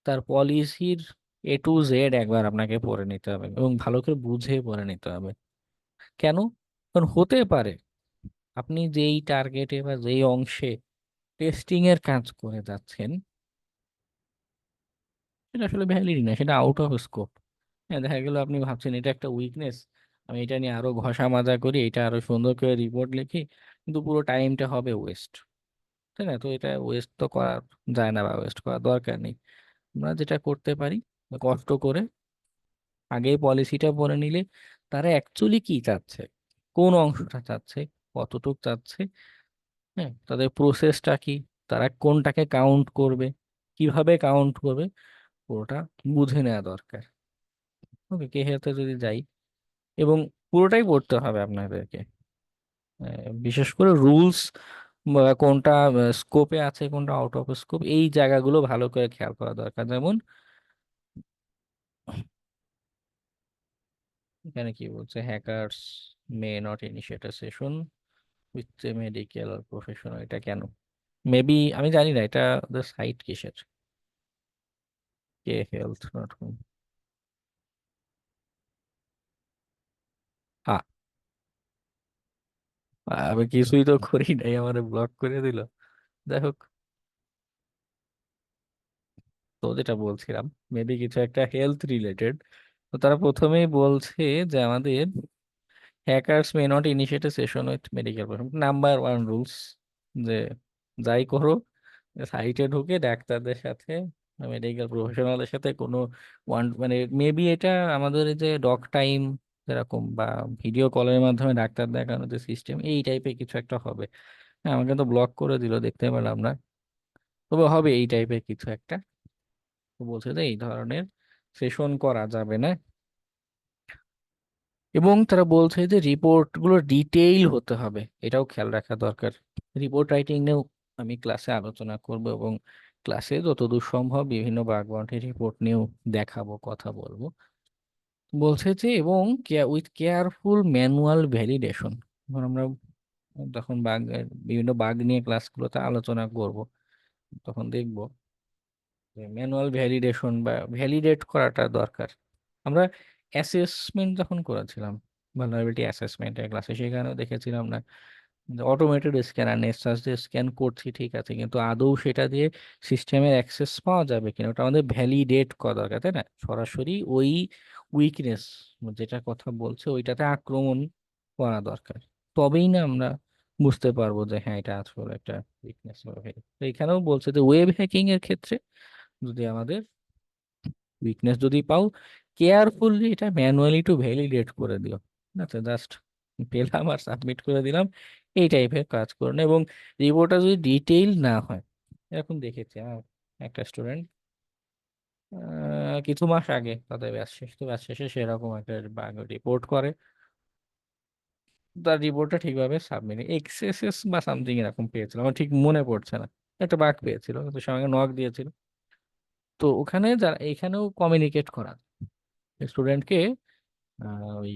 তার পলিসির A to Z একবার আপনাকে পড়ে নিতে হবে এবং ভালো করে বুঝে পড়ে নিতে হবে। কেন? কারণ হতে পারে আপনি যেই টার্গেটে বা যেই অংশে টেস্টিং এর কাজ করে যাচ্ছেন সেটা আসলে ভ্যালিড না, সেটা আউট অফ স্কোপ। হ্যাঁ, দেখা গেল আপনি ভাবছেন এটা একটা উইকনেস, আমি এটা নিয়ে আরো ঘষা মাজা করি, এটা আরো সুন্দর করে রিপোর্ট লিখি, কিন্তু পুরো টাইমটা হবে ওয়েস্ট, তাই না? তো এটা ওয়েস্ট তো করা যায় না বা ওয়েস্ট করার দরকার নেই। আমরা যেটা করতে পারি, কষ্ট করে আগেই পলিসিটা পড়ে নিলে তারা অ্যাকচুয়ালি কি চাচ্ছে, কোন অংশটা চাচ্ছে, কতটুক চাচ্ছে, হ্যাঁ, তাদের প্রসেসটা কি, তারা কোনটাকে কাউন্ট করবে, কিভাবে কাউন্ট করবে, পুরোটা বুঝে নেওয়া দরকার। ওকে, কে হেলতে যদি যাই, এবং পুরোটাই পড়তে হবে আপনাদেরকে, বিশেষ করে রুলস কোনটা স্কোপে আছে, কোনটা আউট অফ স্কোপ, এই জায়গাগুলো ভালো করে খেয়াল করা দরকার। যেমন এখানে কি বলছে, hackers may not initiate a session with a medical or professional, এটা কেন? মেবি আমি জানি না এটা সাইট কিসের, কে হেলথ ডট কম। আমি কিছুই তো করি নাই, আমার ব্লক করে দিল। যাই হোক, তো যেটা বলছিলাম, মেবি কিছু একটা হেলথ রিলেটেড। তো তারা প্রথমেই বলছে যে আমাদের hackers may not initiate A session with medical professional, number one rules, যে যাই করো সাইটে ঢুকে ডাক্তারদের সাথে, মেডিকেল প্রফেশনালের সাথে কোনো ওয়ান মানে মেবি এটা আমাদের এই যে ডক টাইম যেরকম বা ভিডিও কলের মাধ্যমে ডাক্তার দেখানো যে সিস্টেম, এই টাইপের কিছু একটা হবে। হ্যাঁ, আমাকে তো ব্লক করে দিল, দেখতে পেলাম না, তবে হবে এই টাইপের কিছু একটা। তো বলছে যে এই ধরনের সেশন করা যাবে না, এবং তারা বলছে যে রিপোর্টগুলো ডিটেইল হতে হবে, এটাও খেয়াল রাখা দরকার। রিপোর্ট রাইটিং নিয়েও আমি ক্লাসে আলোচনা করব, এবং ক্লাসে যতদূর সম্ভব বিভিন্ন বাগবাউন্ডারি রিপোর্ট নিয়েও দেখাবো, কথা বলবো। বলছে যে এবং উইথ কেয়ারফুল ম্যানুয়াল ভ্যালিডেশন, আমরা তখন বিভিন্ন বাগ নিয়ে ক্লাসগুলোতে আলোচনা করব, তখন দেখব ম্যানুয়াল ভ্যালিডেশন বা ভ্যালিডেট করাটা দরকার। আমরা অ্যাসেসমেন্ট যখন করেছিলাম, ভালনারেবিলিটি অ্যাসেসমেন্টের ক্লাসে, সেখানেও দেখেছিলাম না যে অটোমেটেড স্ক্যানার নেক্সাস দিয়ে স্ক্যান করছি, ঠিক আছে, কিন্তু আদৌ সেটা দিয়ে সিস্টেমের অ্যাক্সেস পাওয়া যাবে কিনা ওটা আমাদের ভ্যালিডেট করা দরকার, তাই না? সরাসরি ওই উইকনেস যেটা কথা বলছে ওইটাতে আক্রমণ করা দরকার, তবেই না আমরা বুঝতে পারবো যে হ্যাঁ এটা আসলে একটা উইকনেস। তো এখানেও বলছে যে ওয়েব হ্যাকিং এর ক্ষেত্রে যদি আমাদের উইকনেস যদি পাও, কেয়ারফুলি এটা ম্যানুয়ালি টু ভ্যালিডেট করে দিও, আচ্ছা, জাস্ট পেলাম আর সাবমিট করে দিলাম, এই টাইপের কাজ করুন। এবং রিপোর্টটা যদি ডিটেইল না হয়, এরকম দেখেছি আমার একটা স্টুডেন্ট কিছু মাস আগে তাদের ব্যাচ শেষ, তো ব্যাচ শেষে সেরকম একটা রিপোর্ট করে, তার রিপোর্টটা ঠিকভাবে সাবমিট, এক্সএসএস বা সামথিং এরকম পেয়েছিল, আমার ঠিক মনে পড়ছে না, একটা বাগ পেয়েছিল, তো সে আমাকে নক দিয়েছিল। তো ওখানে যারা এখানেও কমিউনিকেট করা স্টুডেন্টকে, ওই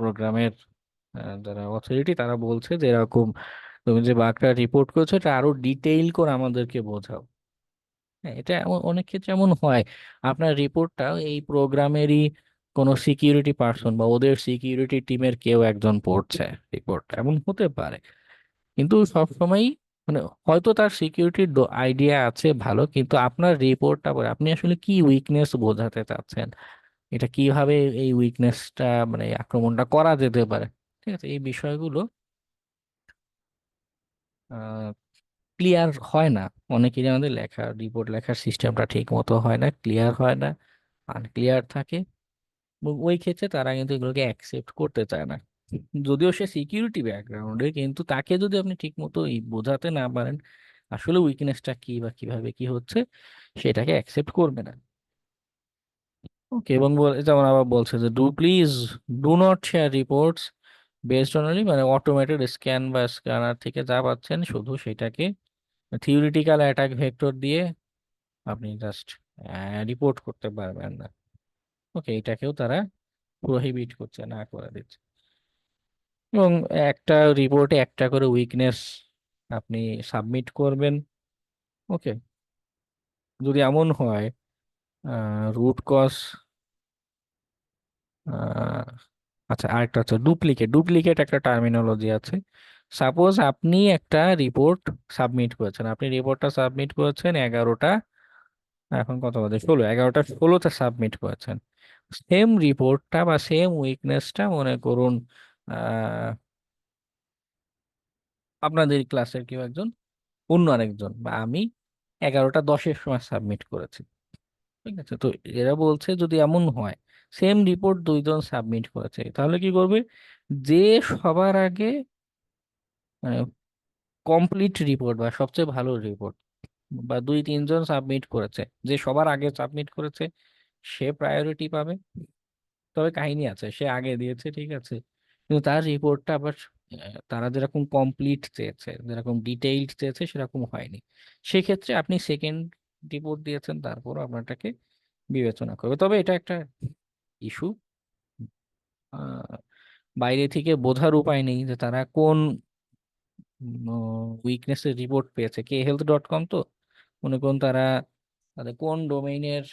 প্রোগ্রামের যারা অথরিটি তারা বলছে যে এরকম তুমি যে বাগটা রিপোর্ট করেছো এটা আরো ডিটেইল করে আমাদেরকে বোঝাও। হ্যাঁ, এটা অনেক ক্ষেত্রে এমন হয়, আপনার রিপোর্টটা এই প্রোগ্রামেরই কোনো সিকিউরিটি পার্সন বা ওদের সিকিউরিটি টিমের কেউ একজন পড়ছে রিপোর্টটা, এমন হতে পারে। কিন্তু সবসময় মানে হয়তো তার সিকিউরিটির আইডিয়া আছে ভালো, কিন্তু আপনার রিপোর্টটা পড়ে আপনি আসলে কি উইকনেস বোঝাতে চাচ্ছেন, এটা কিভাবে এই উইকনেসটা মানে এই আক্রমণটা করা যেতে পারে, ঠিক আছে, এই বিষয়গুলো ক্লিয়ার হয় না। অনেকেরই আমাদের রিপোর্ট লেখার সিস্টেমটা ঠিক মতো হয় না, ক্লিয়ার হয় না, আনক্লিয়ার থাকে, এবং ওই ক্ষেত্রে তারা কিন্তু এগুলোকে অ্যাকসেপ্ট করতে চায় না। যদিও সে সিকিউরিটি ব্যাকগ্রাউন্ডে, কিন্তু তাকে যদি আপনি ঠিক মতো বোঝাতে না পারেন আসলে উইকনেসটা কি বা কিভাবে কি হচ্ছে, সেটাকে অ্যাকসেপ্ট করবে না। ওকে, এবং যেমন আবার বলছে যে please do not share reports based on only মানে অটোমেটেড স্ক্যান বা স্ক্যানার থেকে যা পাচ্ছেন শুধু সেটাকে থিওরিটিক্যাল অ্যাটাক ভেক্টর দিয়ে আপনি জাস্ট রিপোর্ট করতে পারবেন না। ওকে, এটাকেও তারা প্রহিবিট করছে, না করে দিচ্ছে। এবং একটা রিপোর্টে একটা করে উইকনেস আপনি সাবমিট করবেন। ওকে, যদি এমন হয় রুট কজ আচ্ছা, আরেকটা হচ্ছে ডুপ্লিকেট। ডুপ্লিকেট একটা টার্মিনোলজি আছে। সাপোজ আপনি একটা রিপোর্ট সাবমিট করেছেন, আপনি রিপোর্টটা সাবমিট করেছেন 11টা, এখন কত বাজে, 11টা 16তে সাবমিট করেছেন। সেম রিপোর্টটা বা সেম উইকনেসটা মনে করুন আহ আপনাদের ক্লাসের কেউ একজন, অন্য আরেকজন বা আমি 11টা 10-এর সময় সাবমিট করেছি। ঠিক আছে, তো এরা বলছে যদি এমন হয় সেম রিপোর্ট দুইজন সাবমিট করেছে, তাহলে কি করবে, যে সবার আগে মানে কমপ্লিট রিপোর্ট বা সবচেয়ে ভালো রিপোর্ট বা 2-3জন সাবমিট করেছে, যে সবার আগে সাবমিট করেছে সে প্রায়োরিটি পাবে। তবে কাহিনী আছে, সে আগে দিয়েছে ঠিক আছে, কিন্তু তার রিপোর্টটা আবার তারা যেরকম কমপ্লিট চেয়েছে, যেরকম ডিটেইলড চেয়েছে সেরকম হয়নি। সেক্ষেত্রে আপনি সেকেন্ড রিপোর্ট দিয়েছেন, তারপরও আপনারটাকে বিবেচনা করবে। তবে এটা একটা ইস্যু, বাইরে থেকে বোঝার উপায় নেই যে তারা কোন উইকনেসের রিপোর্ট পেয়েছে। KHealth.com তো মনে করুন তারা তাদের কোন ডোমেইনের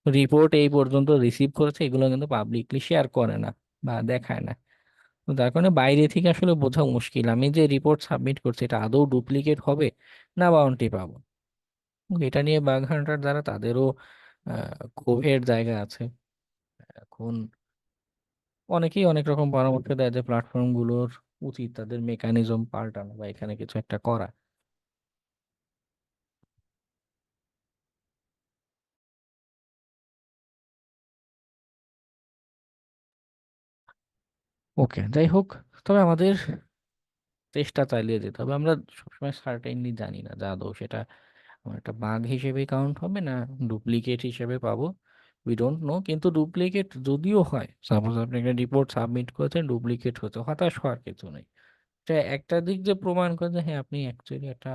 রিপোর্ট এই পর্যন্ত রিসিভ করেছে এগুলো কিন্তু পাবলিকলি শেয়ার করে না বা দেখায় না। তো যার কারণে বাইরে থেকে আসলে বোঝা মুশকিল আমি যে রিপোর্ট সাবমিট করছি এটা আদৌ ডুপ্লিকেট হবে না বাউন্টি পাবো। এটা নিয়ে বাগহান্টার যারা তাদেরও ক্ষোভের জায়গা আছে। এখন অনেকেই অনেক রকম পরামর্শ দেয় যে প্ল্যাটফর্মগুলোর উচিত তাদের মেকানিজম পাল্টানো বা এখানে কিছু একটা করা। ওকে, যাই হোক, তবে আমাদের চেষ্টা চালিয়ে যেতে হবে। আমরা সবসময় সার্টেনলি জানি না যে আদৌ সেটা আমার একটা বাগ হিসেবে কাউন্ট হবে না ডুপ্লিকেট হিসেবে পাবো, উই ডোন্ট নো। কিন্তু ডুপ্লিকেট যদিও হয়, সাপোজ আপনি একটা রিপোর্ট সাবমিট করেছেন ডুপ্লিকেট হচ্ছে, হতাশ হওয়ার কিছু নেই। এটা একটা দিক যে প্রমাণ করে যে হ্যাঁ আপনি অ্যাকচুয়ালি একটা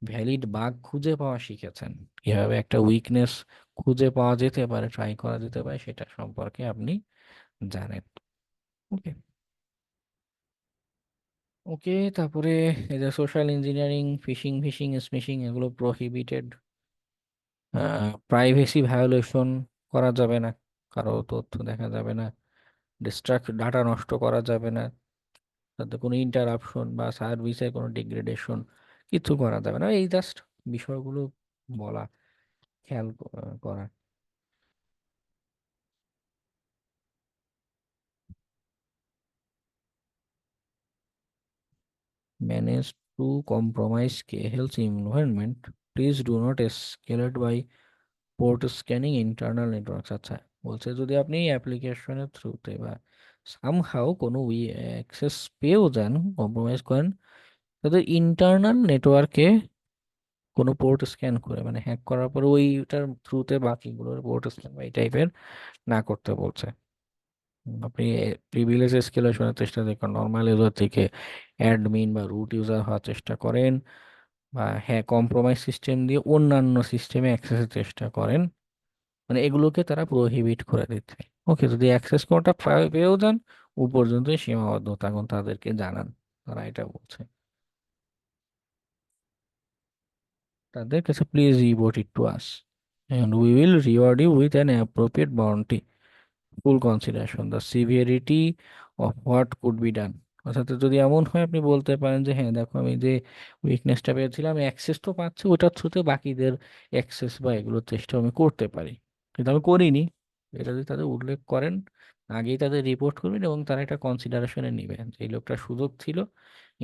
ভ্যালিড বাগ খুঁজে পাওয়া শিখেছেন, কিভাবে একটা উইকনেস খুঁজে পাওয়া যেতে পারে, ট্রাই করা যেতে পারে সেটা সম্পর্কে আপনি জানেন। ওকে, ওকে, তারপরে এই যে সোশ্যাল ইঞ্জিনিয়ারিং, ফিশিং ফিশিং স্মিশিং এগুলো প্রহিবিটেড। প্রাইভেসি ভায়োলেশন করা যাবে না, কারো তথ্য দেখা যাবে না, ডাটা নষ্ট করা যাবে না, তাতে কোনো ইন্টারাপশন বা সার্ভিসের কোনো ডিগ্রেডেশন কিছু করা যাবে না। এই জাস্ট বিষয়গুলো বলা, খেয়াল করা। Manage to compromise health environment, please do not escalate by port scanning internal networks. আচ্ছা, বলছে যদি আপনি অ্যাপ্লিকেশনের থ্রুতে বা সামহাও কোনো অ্যাক্সেস পেয়েও যান, কম্প্রোমাইজ করেন, তাদের ইন্টারনাল নেটওয়ার্কে কোনো পোর্ট স্ক্যান করে মানে হ্যাক করার পরে ওইটার থ্রুতে বাকিগুলোর পোর্ট স্ক্যান বা এই টাইপের না করতে বলছে। আপনি প্রিভিলেজ এসকেলেশনের চেষ্টা দেখুন, নর্মাল ইউজার থেকে অ্যাডমিন বা রুট ইউজার হওয়ার চেষ্টা করেন, বা হ্যাঁ কম্প্রোমাইজ সিস্টেম দিয়ে অন্যান্য সিস্টেমে অ্যাক্সেসের চেষ্টা করেন, মানে এগুলোকে তারা প্রোহিবিট করে দিচ্ছে। ওকে, যদি অ্যাক্সেস কোনটা পেয়েও যান ও পর্যন্তই সীমাবদ্ধতা এখন তাদেরকে জানান, তারা এটা বলছে তাদের কাছে, please report it to us and we will reward you with an appropriate bounty, full consideration the severity of what could be done। অর্থাৎ যদি এমন হয় আপনি বলতে পারেন যে হ্যাঁ দেখো আমি যে উইকনেসটা পেয়েছিলাম অ্যাক্সেস তো পাচ্ছি, ওটার থ্রুতে বাকিদের অ্যাক্সেস বা এগুলোর চেষ্টা আমি করতে পারি, কিন্তু আমি করিনি। এটা যদি তাদের উল্লেখ করেন, আগেই তাদের রিপোর্ট করবেন এবং তারা এটা কনসিডারেশনে নেবেন যে এই লোকটার সুযোগ ছিল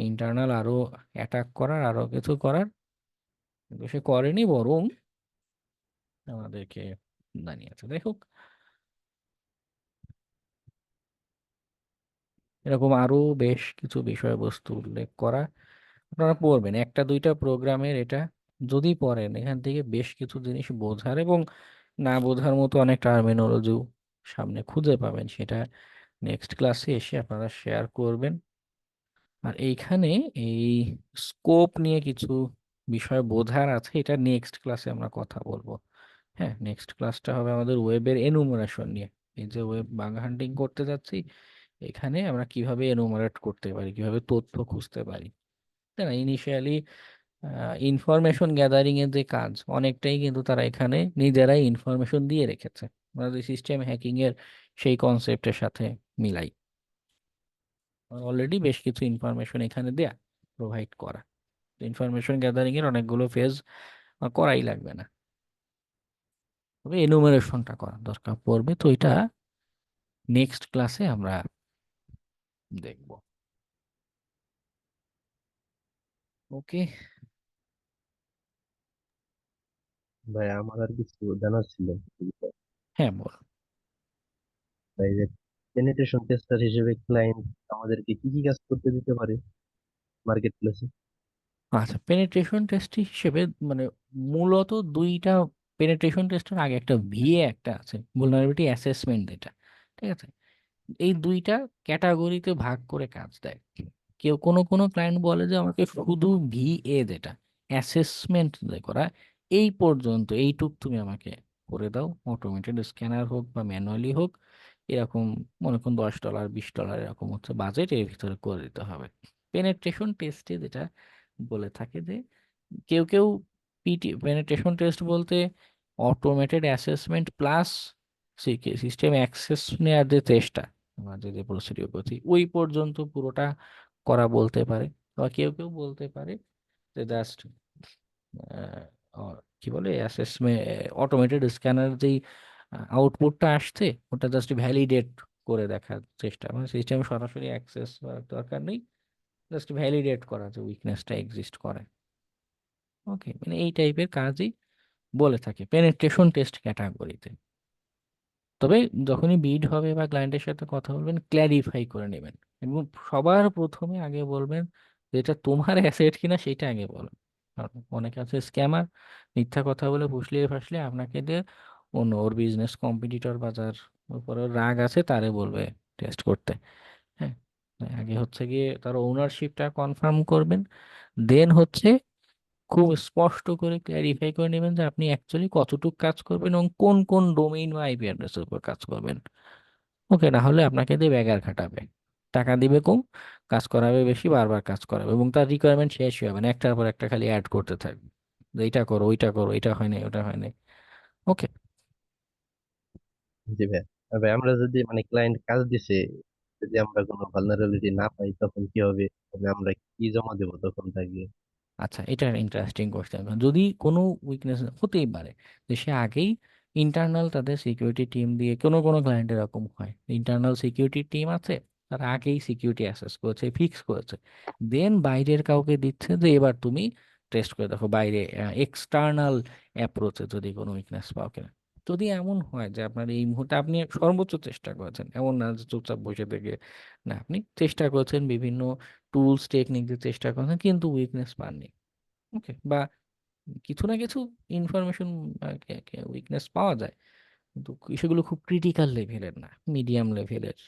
ইন্টারনাল আরো অ্যাটাক করার, আরো কিছু করার, কিন্তু সে করেনি, বরং আমাদেরকে জানিয়েছে। যাই হোক, এরকম আরো বেশ কিছু বিষয়বস্তু উল্লেখ করা আপনারা পড়বেন, একটা দুইটা প্রোগ্রামের এটা যদি পড়েন এখান থেকে বেশ কিছু জিনিস বোঝার এবং না বোঝার মতো অনেক টার্মিনোলজিও সামনে খুঁজে পাবেন। সেটা নেক্সট ক্লাসে এসে আপনারা শেয়ার করবেন। আর এইখানে এই স্কোপ নিয়ে কিছু বিষয় বোঝার আছে, এটা নেক্সট ক্লাসে আমরা কথা বলবো। হ্যাঁ, নেক্সট ক্লাসটা হবে আমাদের ওয়েবের এনুমারেশন নিয়ে। এই যে ওয়েব বাগ হান্টিং করতে যাচ্ছি, এখানে আমরা কিভাবে এনুমারেট করতে পারি, কিভাবে তথ্য খুঁজতে পারি, তাই না। ইনিশিয়ালি ইনফরমেশন গ্যাদারিং এর যে কাজ অনেকটাই কিন্তু তারা এখানে নিজেরাই ইনফরমেশন দিয়ে রেখেছে, আমরা যে সিস্টেম হ্যাকিং এর সেই কনসেপ্টের সাথে মিলাই। অলরেডি বেশ কিছু ইনফরমেশন এখানে দেয়া, প্রোভাইড করা। ইনফরমেশন গ্যাদারিং এর অনেকগুলো ফেজ করাই লাগবে না, তবে এনুমারেশনটা করা দরকার পড়বে। তো এটা নেক্সট ক্লাসে আমরা দেখব। ওকে। ভাই আমার আর কিছু জানার ছিল। হ্যাঁ, বল। ভাই যে পেনিট্রেশন টেস্টার হিসেবে ক্লায়েন্ট আমাদেরকে কি কি কাজ করতে দিতে পারে মার্কেট প্লেসে? আচ্ছা, পেনিট্রেশন টেস্ট হিসেবে মানে মূলত দুইটা পেনিট্রেশন টেস্টের আগে একটা ভিএ একটা আছে, ভুলনারেবিলিটি অ্যাসেসমেন্ট, এটা ঠিক আছে। এই দুইটা ক্যাটাগরিতে ভাগ করে কাজ দেয়। কেউ কোনো কোনো ক্লায়েন্ট বলে যে আমাকে শুধু ভিএ, যেটা অ্যাসেসমেন্ট করা, এই পর্যন্ত এইটুক তুমি আমাকে করে দাও, অটোমেটেড স্ক্যানার হোক বা ম্যানুয়ালি হোক, এরকম মনে করুন $10 $20 এরকম হচ্ছে বাজেট, এর ভিতরে করে দিতে হবে। পেনেট্রেশন টেস্টে যেটা বলে থাকে যে কেউ কেউ পেনেট্রেশন টেস্ট বলতে automated assessment plus system access নেওয়ার যে চেষ্টা, আমরা যে প্রসিডিওর করছি ওই পর্যন্ত পুরোটা করা বলতে পারে। বা কেউ কেউ বলতে পারে যে জাস্ট কি বলে অ্যাসেসমেন্ট, অটোমেটেড স্ক্যানার যেই আউটপুটটা আসছে ওটা জাস্ট ভ্যালিডেট করে দেখার চেষ্টা, মানে সিস্টেম সরাসরি অ্যাক্সেস করার দরকার নেই, জাস্ট ভ্যালিডেট করা যে উইকনেসটা এক্সিস্ট করে। ওকে, মানে এই টাইপের কাজই বলে থাকে পেনেট্রেশন টেস্ট ক্যাটাগরিতে। তবে যখনই বিড হবে বা ক্লায়েন্টের সাথে কথা বলবেন, ক্ল্যারিফাই করে নেবেন এবং সবার প্রথমে আগে বলবেন যে এটা তোমার অ্যাসেট কিনা সেটা আগে বলেন। কারণ অনেকে আছে স্ক্যামার, মিথ্যা কথা বলে ফুসলিয়ে ফাসলিয়ে আপনাকে দিয়ে অন্য ওর বিজনেস কম্পিটিটর বা যার উপরে ওর রাগ আছে তারে বলবে টেস্ট করতে। হ্যাঁ, তাই আগে হচ্ছে গিয়ে তার ওনারশিপটা কনফার্ম করবেন, দেন হচ্ছে খুব স্পষ্ট করে ক্ল্যারিফাই করে নেবেন যে আপনি অ্যাকচুয়ালি কতটুকু কাজ করবেন এবং কোন কোন ডোমেইন বা আইপি অ্যাড্রেসের উপর কাজ করবেন। ওকে, না হলে আপনাকে দিয়ে ব্যাগার খাটাবে, টাকা দিবে কম, কাজ করাবে বেশি, বারবার কাজ করাবে এবং তার রিকোয়ারমেন্ট শেষই হবে না, একটার পর একটা খালি অ্যাড করতে থাকবে যে এইটা করো ওইটা করো, এটা হয় না ওটা হয় না। ওকে। জি ভাই। আর ভাই আমরা যদি মানে ক্লায়েন্ট কাজ দিছে, যদি আমরা কোনো ভালনারেবিলিটি না পাই তখন কি হবে? তবে আমরা কি জমা দেবো তখন তাকে? আচ্ছা, এটা ইন্টারেস্টিং কোশ্চেন। যদি কোনো উইকনেস হতেই পারে যে সে আগেই ইন্টারনাল তাদের সিকিউরিটি টিম দিয়ে, কোনো কোনো ক্লায়েন্ট এরকম হয় ইন্টারনাল সিকিউরিটি টিম আছে, তারা আগেই সিকিউরিটি অ্যাসেস করেছে, ফিক্স করেছে, দেন বাইরের কাউকে দিচ্ছে যে এবার তুমি টেস্ট করে দেখো বাইরে এক্সটার্নাল অ্যাপ্রোচে যদি কোনো উইকনেস পাও কিনা। যদি এমন হয় যে আপনার এই মুহূর্তে আপনি সর্বোচ্চ চেষ্টা করেছেন, এমন না যে চুপচাপ বসে থেকে, না আপনি চেষ্টা করেছেন বিভিন্ন টুলস টেকনিক দিয়ে চেষ্টা করেছেন কিন্তু উইকনেস পাননি। ওকে, বা কিছু না কিছু ইনফরমেশন উইকনেস পাওয়া যায়, কিন্তু সেগুলো খুব ক্রিটিক্যাল লেভেলের না, মিডিয়াম লেভেলের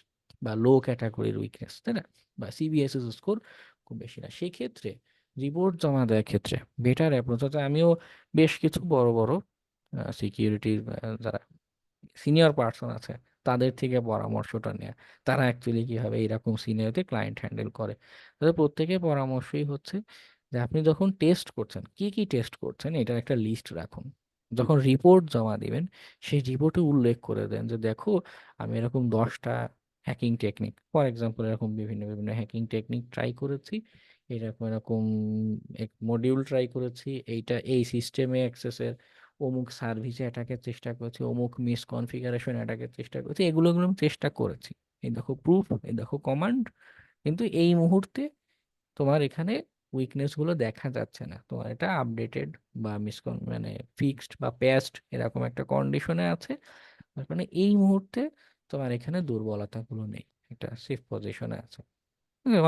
বা লো ক্যাটাগরির উইকনেস, তাই না, বা সিবিএসএস স্কোর খুব বেশি না, সেই ক্ষেত্রে রিপোর্ট জমা দেওয়ার ক্ষেত্রে বেটার অ্যাপ্রোচ আছে। আমিও বেশ কিছু বড় বড় সিকিউরিটির যারা সিনিয়র পার্সন আছে তাদের থেকে পরামর্শটা নেয়, তারা অ্যাকচুয়ালি কিভাবে এরকম সিনিয়রিটি ক্লায়েন্ট হ্যান্ডেল করে। তাদের প্রত্যেকের পরামর্শই হচ্ছে যে আপনি যখন টেস্ট করছেন, কি কি টেস্ট করছেন এটার একটা লিস্ট রাখুন। যখন রিপোর্ট জমা দিবেন সেই রিপোর্টে উল্লেখ করে দেন যে দেখো আমি এরকম 10টা হ্যাকিং টেকনিক, ফর এক্সাম্পল এরকম বিভিন্ন বিভিন্ন হ্যাকিং টেকনিক ট্রাই করেছি, এরকম এরকম এক মডিউল ট্রাই করেছি, এইটা এই সিস্টেমে অ্যাক্সেসের অমুক সার্ভিসে অ্যাটাকের চেষ্টা করেছি, অমুক মিসকনফিগারেশন অ্যাটাকের চেষ্টা করেছি, এগুলো এগুলো আমি চেষ্টা করেছি, এই দেখো প্রুফ, এই দেখো কমান্ড, কিন্তু এই মুহূর্তে তোমার এখানে উইকনেস গুলো দেখা যাচ্ছে না, তোমার এটা আপডেটেড বা মানে ফিক্সড বা প্যাস্ট এরকম একটা কন্ডিশনে আছে, তার মানে এই মুহূর্তে তোমার এখানে দুর্বলতাগুলো নেই, একটা সেফ পজিশনে আছে।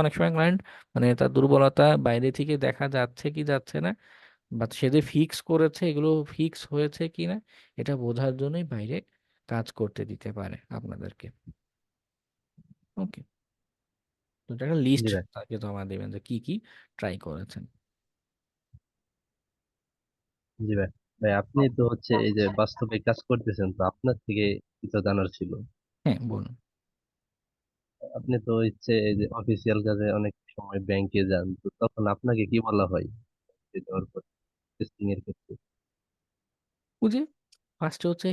অনেক সময় ক্লায়েন্ট মানে তার দুর্বলতা বাইরে থেকে দেখা যাচ্ছে কি যাচ্ছে না, বা সে যে ফিক্স করেছে এগুলো ফিক্স হয়েছে কিনা এটা বোঝার জন্যই বাইরে কাজ করতে দিতে পারে আপনাদেরকে। ওকে, তো এটা একটা জি লিস্ট ভাই। তাকে জমা দেবেন যে কি কি ট্রাই করেছেন। জি ভাই। ভাই আপনি তো হচ্ছে এই যে বাস্তবে কাজ করতেছেন, তো আপনার থেকে কিছু জানার ছিল। হ্যাঁ, বলুন। আপনি তো হচ্ছে এই যে অফিসিয়াল কাজে অনেক সময় ব্যাংকে যান, তো তখন আপনাকে কি বলা হয় এই দেওয়ার পর টেস্টিং এর ক্ষেত্রে? ওই যে ফার্স্টে হচ্ছে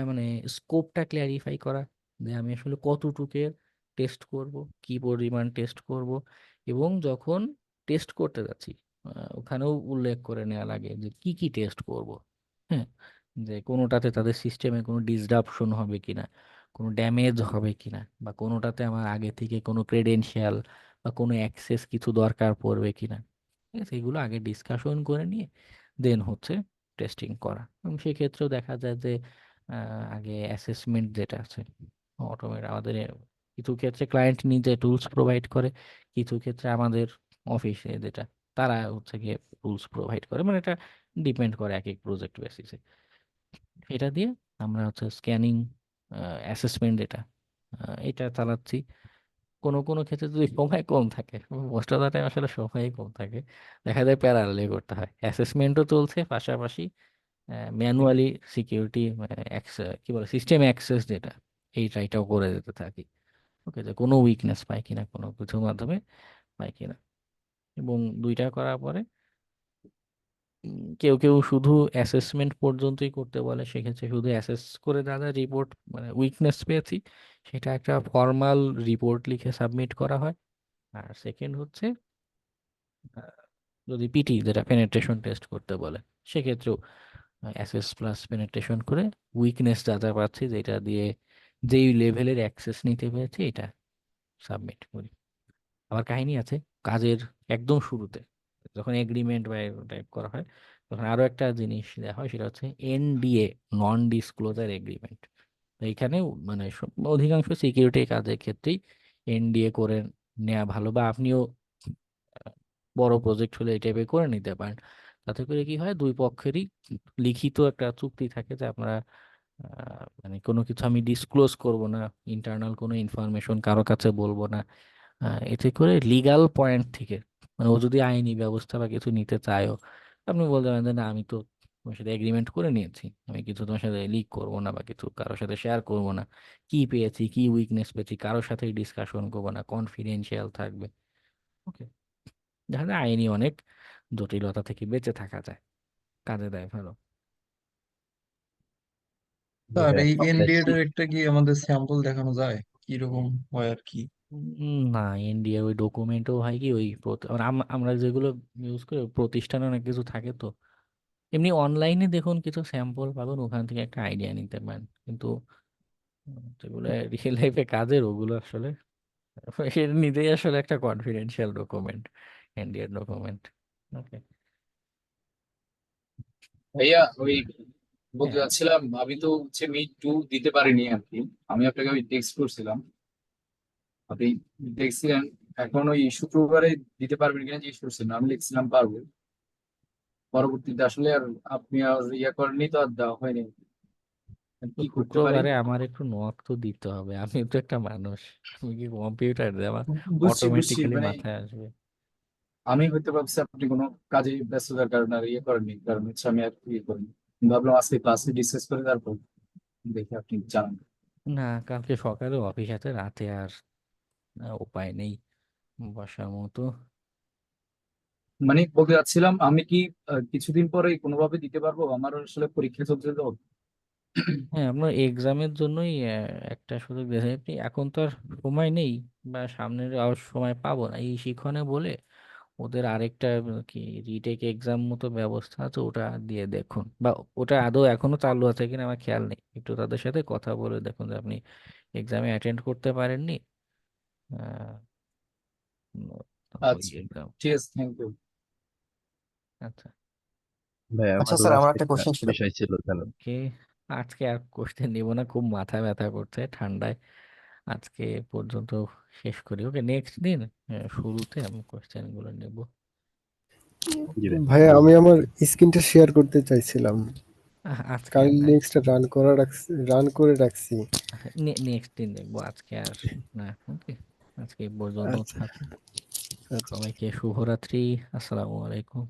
মানে স্কোপটা ক্লিয়ারিফাই করা, যে আমি আসলে কতটুকের টেস্ট করব, কি পরিমাণ টেস্ট করব, এবং যখন টেস্ট করতে যাচ্ছি ওখানেও উল্লেখ করে নেওয়া লাগে যে কি কি টেস্ট করব। হ্যাঁ, যে কোনোটাতে তাদের সিস্টেমে কোনো ডিসরাপশন হবে কিনা, কোনো ড্যামেজ হবে কিনা, বা কোনোটাতে আমার আগে থেকে কোনো ক্রেডেনশিয়াল বা কোনো অ্যাক্সেস কিছু দরকার পড়বে কিনা। ঠিক আছে, এগুলো আগে ডিসকাশন করে নিয়ে দেন হচ্ছে টেস্টিং করা। এবং সেক্ষেত্রেও দেখা যায় যে আগে অ্যাসেসমেন্ট যেটা আছে অটোমেট আমাদের কিছু ক্ষেত্রে ক্লায়েন্ট নিজে টুলস প্রোভাইড করে, কিছু ক্ষেত্রে আমাদের অফিসে যেটা তারা হচ্ছে গিয়ে টুলস প্রোভাইড করে, মানে এটা ডিপেন্ড করে এক এক প্রজেক্ট বেসিসে। এটা দিয়ে আমরা হচ্ছে স্ক্যানিং অ্যাসেসমেন্ট এটা এটা চালাচ্ছি। কোনো কোনো ক্ষেত্রে যদি সময় কম থাকে, মোস্ট অফ দ্য টাইম আসলে সময়ই কম থাকে, দেখা যায় প্যারালালি করতে হয়, অ্যাসেসমেন্টও চলছে পাশাপাশি ম্যানুয়ালি সিকিউরিটি কি বলে সিস্টেম অ্যাক্সেস যেটা এটাও করে যেতে থাকি। ওকে, যে কোনো উইকনেস পাই কিনা কোনো কিছুর মাধ্যমে পাই কিনা। এবং দুইটা করার পরে কেউ কেউ শুধু অ্যাসেসমেন্ট পর্যন্তই করতে বলে, সেক্ষেত্রে শুধু অ্যাসেস করে দাদা রিপোর্ট মানে উইকনেস পেয়েছি সেটা একটা ফর্মাল রিপোর্ট লিখে সাবমিট করা হয়। আর সেকেন্ড হচ্ছে আহ, যদি পিটি যেটা পেনেট্রেশন টেস্ট করতে বলে, সেক্ষেত্রেও অ্যাসেস প্লাস পেনেট্রেশন করে উইকনেস যা যা পাচ্ছি যেটা দিয়ে যেই লেভেলের অ্যাক্সেস নিতে পেরেছি এটা সাবমিট করি। আবার কাহিনী আছে কাজের একদম শুরুতে যখন এগ্রিমেন্ট বা টাইপ করা হয়, তখন আরো একটা জিনিস দেওয়া হয়, সেটা হচ্ছে এনডিএ, নন ডিসক্লোজার এগ্রিমেন্ট। এইখানে মানে অধিকাংশ সিকিউরিটি কাজের ক্ষেত্রেই এনডিএ করে নেওয়া ভালো, বা আপনিও আহ, বড় প্রজেক্ট হলে এই টাইপের করে নিতে পারেন। তাতে করে কি হয়, দুই পক্ষেরই লিখিত একটা চুক্তি থাকে যে আপনারা মানে কোনো কিছু আমি ডিসক্লোজ করব না, ইন্টারনাল কোনো ইনফরমেশন কারো কাছে বলবো না। এতে করে লিগ্যাল পয়েন্ট থেকে মানে ও যদি আইনি ব্যবস্থা বা কিছু নিতে চায়ও, আপনি বলতে পারেন যে না আমি তো তোমার সাথে এগ্রিমেন্ট করে নিয়েছি, আমি কিছু তোমার সাথে লিক করবো না বা কিছু কারোর সাথে শেয়ার করবো না, কি পেয়েছি কি উইকনেস পেয়েছি কারোর সাথে ডিসকাশন করবো না, কনফিডেন্সিয়াল থাকবে। ওকে, যাহলে আইনি অনেক জটিলতা থেকে বেঁচে থাকা যায়, কাজে দেয় ভালো। জি আর ভাই এই আপনি এনডিএ চাইছি এর একটা কি আমাদের স্যাম্পল দেখানো যায় কিরকম হয় আর কি? না, ইন্ডিয়া ওই ডকুমেন্টও হয় কি ওই আর আমরা যেগুলো ইউজ করি ওই প্রতিষ্ঠানে অনেক কিছু থাকে তো। এমনি অনলাইনে দেখুন কিছু স্যাম্পল পাবেন, ওখান থেকে একটা আইডিয়া নিতে পারেন, কিন্তু যেগুলো রিয়েল লাইফে কাজের ওগুলো আসলে এটা নিজেই আসলে একটা কনফিডেন্সিয়াল ডকুমেন্ট, ইন্ডিয়ান ডকুমেন্ট। ওকে। ভাইয়া ওই বলতে হ্যাঁ, চাচ্ছিলাম আমি তো হচ্ছে মিড টু দিতে পারিনি আর কি। আমি আপনাকে ওই টেক্সট করছিলাম, আপনি দেখছিলেন। এখন ওই শুক্রবারে দিতে পারবেন কিনা জিজ্ঞেস করছিলেন, আমি লিখছিলাম পারবো। পরবর্তীতে আসলে আর আপনি আর ইয়া করেননি তো আর দেওয়া হয়নি। আর তো কি করতে পারি? শুক্রবারে আমার একটু নক তো দিতে হবে, আমি তো একটা মানুষ, আমি কি কম্পিউটার দিয়ে আমার বুঝছি বুঝছি, অটোমেটিক্যালি মানে মাথায় আসবে? আমি হয়তো ভাবছি আপনি কোনো কাজে ব্যস্ততার কারণে আর ইয়ে করেননি, কারণ হচ্ছে আমি আর ইয়ে করিনি। ভাবলাম আজকে ক্লাসে ডিসকাস করে তারপর দেখি আপনি জানান। না, কালকে সকালে অফিস আছে, রাতে আর উপায় নেই বসার মতো। মানে বলতে চাচ্ছিলাম আমি কি কিছুদিন পরে কোনোভাবে দিতে পারবো? আমার আসলে পরীক্ষা চলছে তো। হ্যাঁ, আপনার এক্সামের জন্যই একটা সুযোগ দিয়েছে আপনি, এখন তো আর সময় নেই বা সামনের আর সময় পাবো না এই শিক্ষণে বলে ওদের আরেকটা কি রিটেক এক্সাম মতো ব্যবস্থা আছে, ওটা দিয়ে দেখুন, বা ওটা আদৌ এখনো চালু আছে কিনা আমার খেয়াল নেই, একটু তাদের সাথে কথা বলে দেখুন যে আপনি এক্সামে অ্যাটেন্ড করতে পারেননি। আহ, ওই আচ্ছা, এক্সাম। ঠিক আছে, থ্যাংক ইউ। আচ্ছা, ভাই আচ্ছা আমার স্যার, আমার লাস্ট একটা একটা কোশ্চেন ছিল। বিষয় ছিল জানেন। ওকে। আজকে আর কোশ্চেন নিব না, খুব মাথা ব্যথা করছে ঠান্ডায়, আজকে পর্যন্ত শেষ করি। ওকে, নেক্সট দিন শুরুতে আমি কোশ্চেন গুলো নেব। জি ভাই ভাইয়া আমি ধন্যবাদ। আমার স্ক্রিনটা শেয়ার করতে চাইছিলাম, আজকে কাল আর নাই, লিঙ্কসটা রান করে রাখছি। নেক্সট দিন দেখবো, আজকে আর না। ওকে, আজকে এই পর্যন্ত আচ্ছা থাকুন। আচ্ছা। সবাইকে শুভরাত্রি, আসসালামু আলাইকুম।